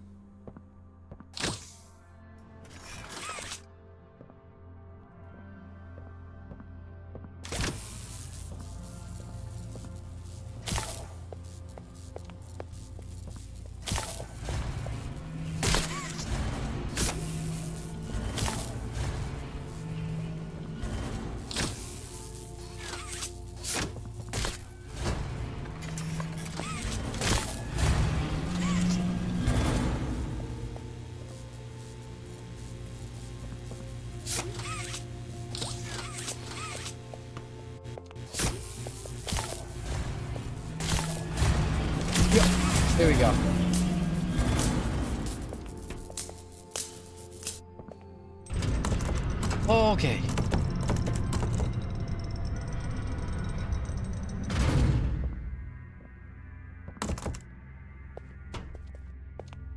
There we go. Okay.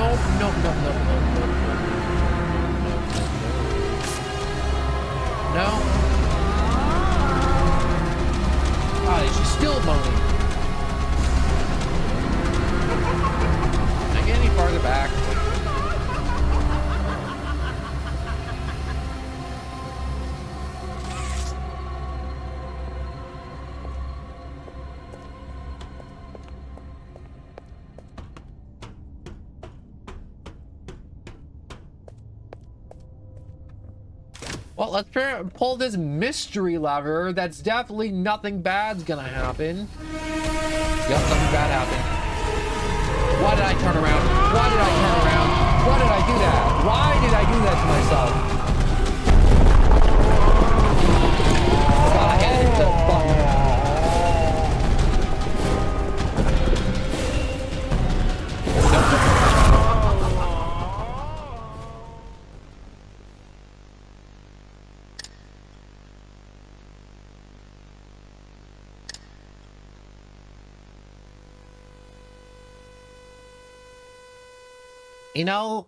no, no, no, no, no, no. God, she's still moaning. Can I get any farther back? Well, let's try to pull this mystery lever. That's definitely nothing bad's gonna happen. Yep, nothing bad happened. Why did I turn around? Why did I turn around? Why did I do that? Why did I do that to myself? Thought I had hit the button. You know,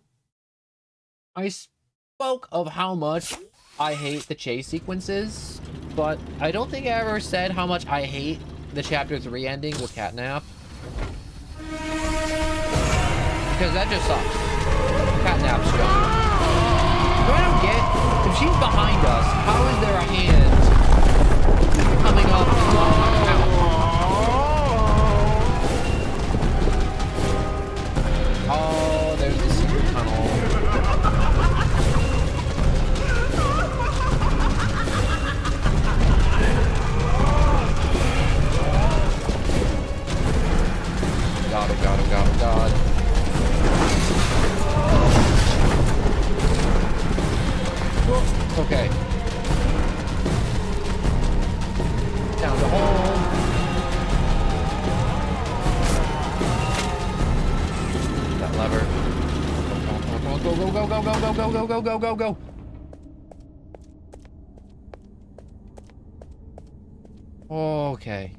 I spoke of how much I hate the chase sequences, but I don't think I ever said how much I hate the Chapter 3 ending with Catnap. Because that just sucks. Catnap's gone. But I don't get, if she's behind us, how is there a hand coming up from out? Oh, there's the secret tunnel. God, oh God, oh God, oh God. Okay. Down the hole. That lever. Go, go, go, go, go, go, go, go, go, go, go, go. Okay.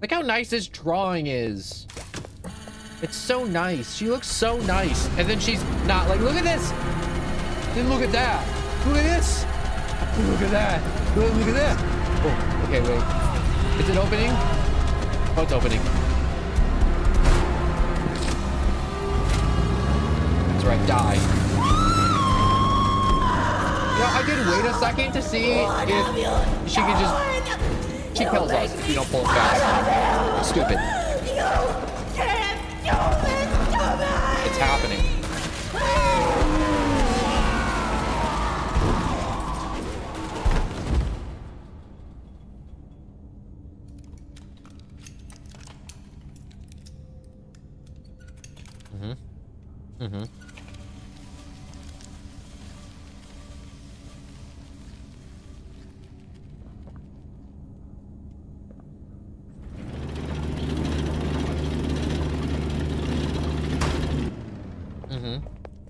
Look how nice this drawing is. It's so nice. She looks so nice. And then she's not like, look at this. Then look at that. Look at this. Look at that. Look at that. Oh, okay, wait. Is it opening? Oh, it's opening. That's right, die. You know, I did wait a second to see if she could just... She kills us if you don't pull it fast. Stupid. It's happening.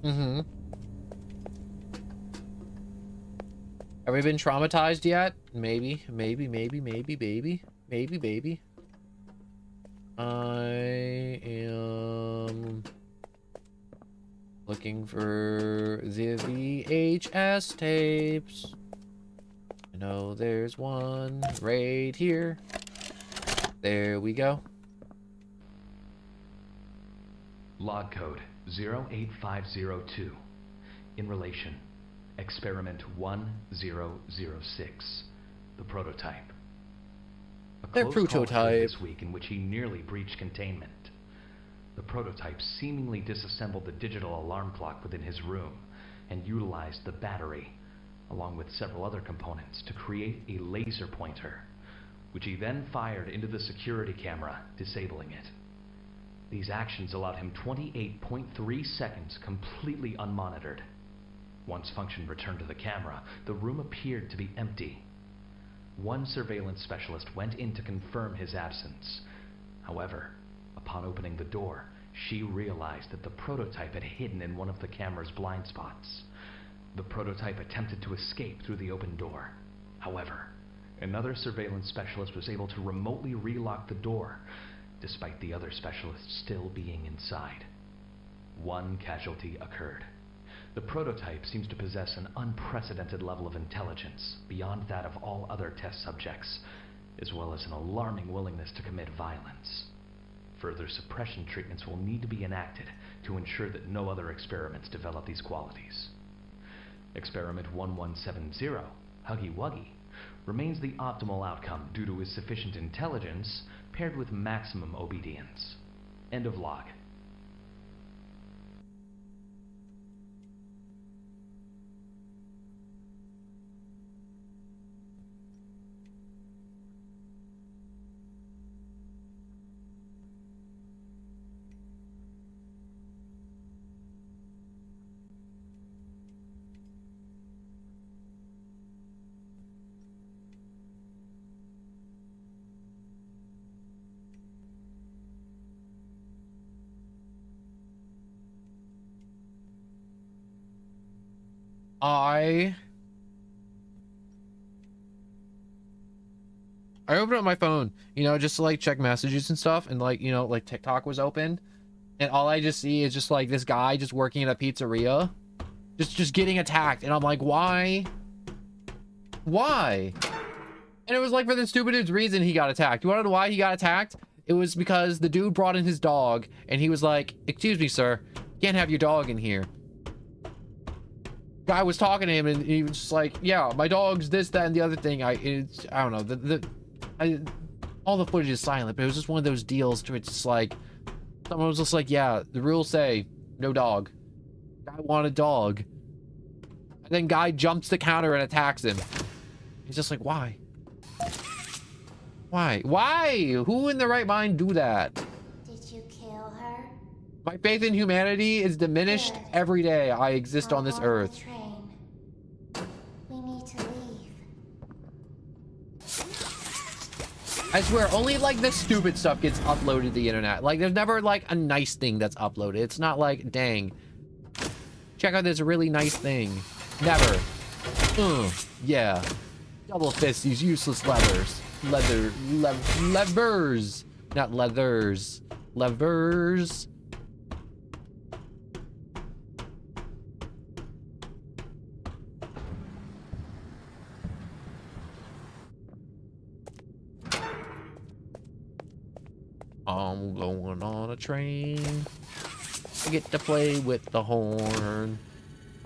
Mm-hmm. Have we been traumatized yet? Maybe. I am looking for the VHS tapes. I know there's one right here. There we go. Log code 08502. In relation, experiment 1006. The prototype. A Their close call prototype. this week in which he nearly breached containment. The prototype seemingly disassembled the digital alarm clock within his room and utilized the battery, along with several other components, to create a laser pointer, which he then fired into the security camera, disabling it. These actions allowed him 28.3 seconds completely unmonitored. Once function returned to the camera, the room appeared to be empty. One surveillance specialist went in to confirm his absence. However, upon opening the door, she realized that the prototype had hidden in one of the camera's blind spots. The prototype attempted to escape through the open door. However, another surveillance specialist was able to remotely relock the door, despite the other specialist still being inside. one casualty occurred. The prototype seems to possess an unprecedented level of intelligence beyond that of all other test subjects, as well as an alarming willingness to commit violence. Further suppression treatments will need to be enacted to ensure that no other experiments develop these qualities. Experiment 1170, Huggy Wuggy, remains the optimal outcome due to his sufficient intelligence paired with maximum obedience. End of log. I opened up my phone, you know, just to like check messages and stuff, and like, you know, like TikTok was open, and all I just see is just like this guy just working at a pizzeria, just getting attacked, and I'm like, why? And it was like for the stupidest reason he got attacked. You want to know why he got attacked? It was because the dude brought in his dog, and he was like, "Excuse me, sir, you can't have your dog in here." Guy was talking to him, and he was just like, "Yeah, my dog's this, that, and the other thing." I don't know. All the footage is silent, but it was just one of those deals to it's just like someone was just like, "Yeah, the rules say no dog." Guy wanted a dog, and then guy jumps the counter and attacks him. He's just like, "Why? Why? Who in their right mind do that?" Did you kill her? My faith in humanity is diminished every day I exist on this earth. We need to leave. I swear, only like the stupid stuff gets uploaded to the internet. Like, there's never like a nice thing that's uploaded. It's not like, dang, check out this really nice thing. Never. Yeah. Double fist these useless levers. Levers. Not leathers. Levers. I'm going on a train. I get to play with the horn.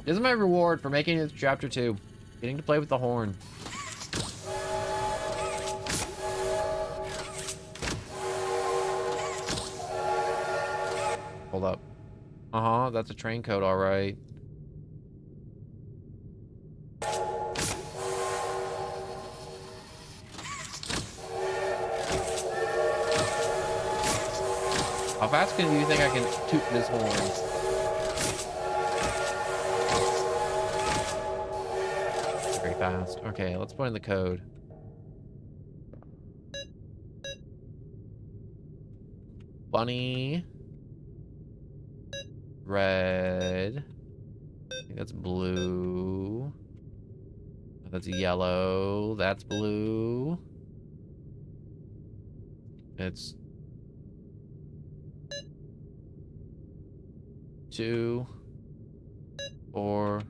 This is my reward for making it to chapter 2. Getting to play with the horn. Hold up. That's a train code, alright. How fast do you think I can toot this horn? Very fast. Okay, let's put in the code. Bunny. Red. I think that's blue. That's yellow. That's blue. It's 2, 4,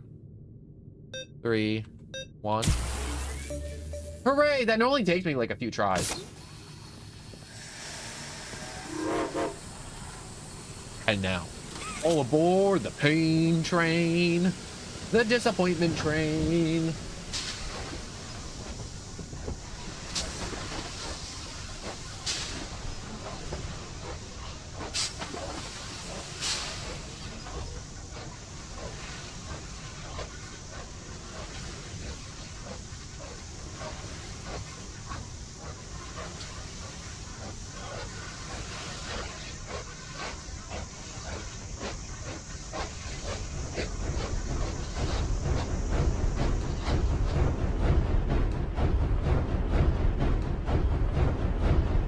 3, 1. Hooray! That normally takes me like a few tries. And now, all aboard the pain train, the disappointment train.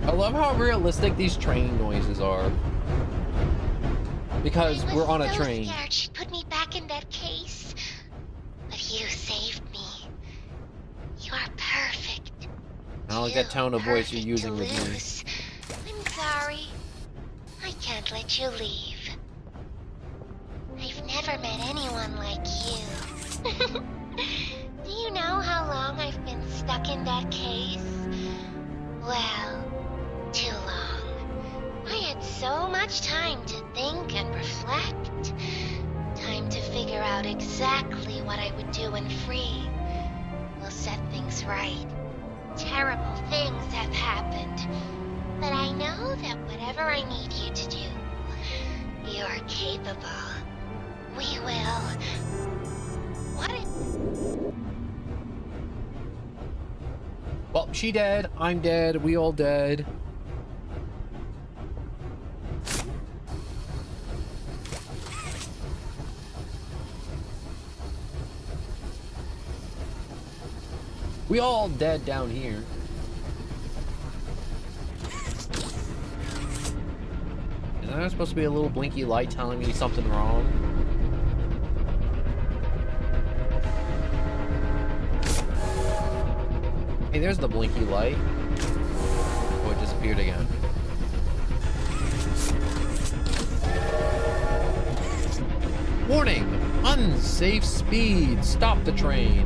I love how realistic these train noises are. Because we're on a train. I was so scared she'd put me back in that case. But you saved me. You are perfect. I don't like that tone of voice you're using with me. I'm sorry. I can't let you leave. never met anyone like you. Do you know how long I've been stuck in that case? Well, too long. I had so much time to think and reflect. Time to figure out exactly what I would do when free. We'll set things right. Terrible things have happened. But I know that whatever I need you to do, you're capable. We will. What if... Well, she dead, I'm dead, we all dead. We all dead down here. Is there supposed to be a little blinky light telling me something wrong? Hey, there's the blinky light. Oh, it disappeared again. Warning! Unsafe speed! Stop the train!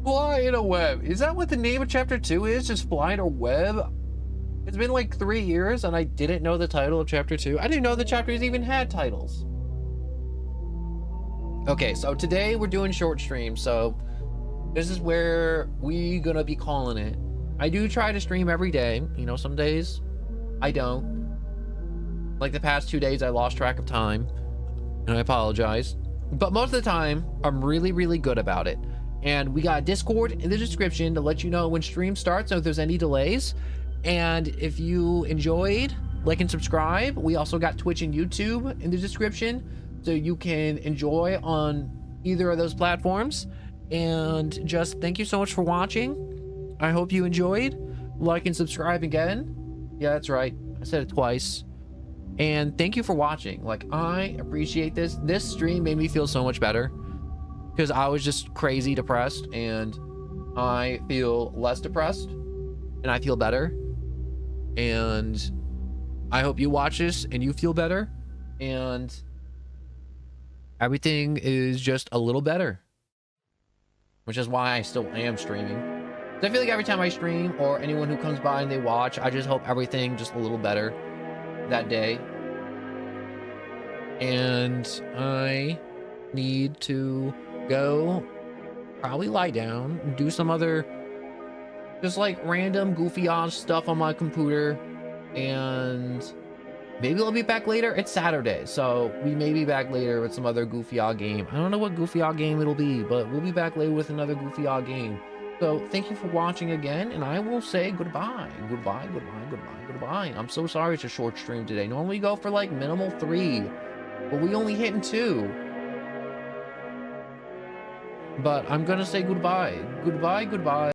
Fly in a web. Is that what the name of chapter 2 is? Just fly in a web? It's been like 3 years and I didn't know the title of chapter 2. I didn't know the chapters even had titles. Okay, so today we're doing short streams, so this is where we gonna be calling it. I do try to stream every day. You know, some days I don't. Like the past 2 days I lost track of time and I apologize. But most of the time I'm really, really good about it. And we got Discord in the description to let you know when stream starts and if there's any delays. And if you enjoyed, like and subscribe. We also got Twitch and YouTube in the description, so you can enjoy on either of those platforms. And just thank you so much for watching. I hope you enjoyed. Like and subscribe again. Yeah, that's right. I said it twice. And thank you for watching. Like, I appreciate this. This stream made me feel so much better, because I was just crazy depressed, and I feel less depressed and I feel better. And I hope you watch this and you feel better, and everything is just a little better, which is why I still am streaming. So I feel like every time I stream, or anyone who comes by and they watch, I just hope everything just a little better that day. And I need to go probably lie down and do some other just like random goofy ass stuff on my computer, and maybe I'll be back later. It's Saturday, so we may be back later with some other goofy odd game. I don't know what goofy odd game it'll be, but we'll be back later with another goofy odd game. So thank you for watching again, and I will say goodbye. Goodbye, goodbye, goodbye, goodbye. I'm so sorry it's a short stream today. Normally we go for like minimal 3, but we only hitting 2. But I'm gonna say goodbye. Goodbye, goodbye.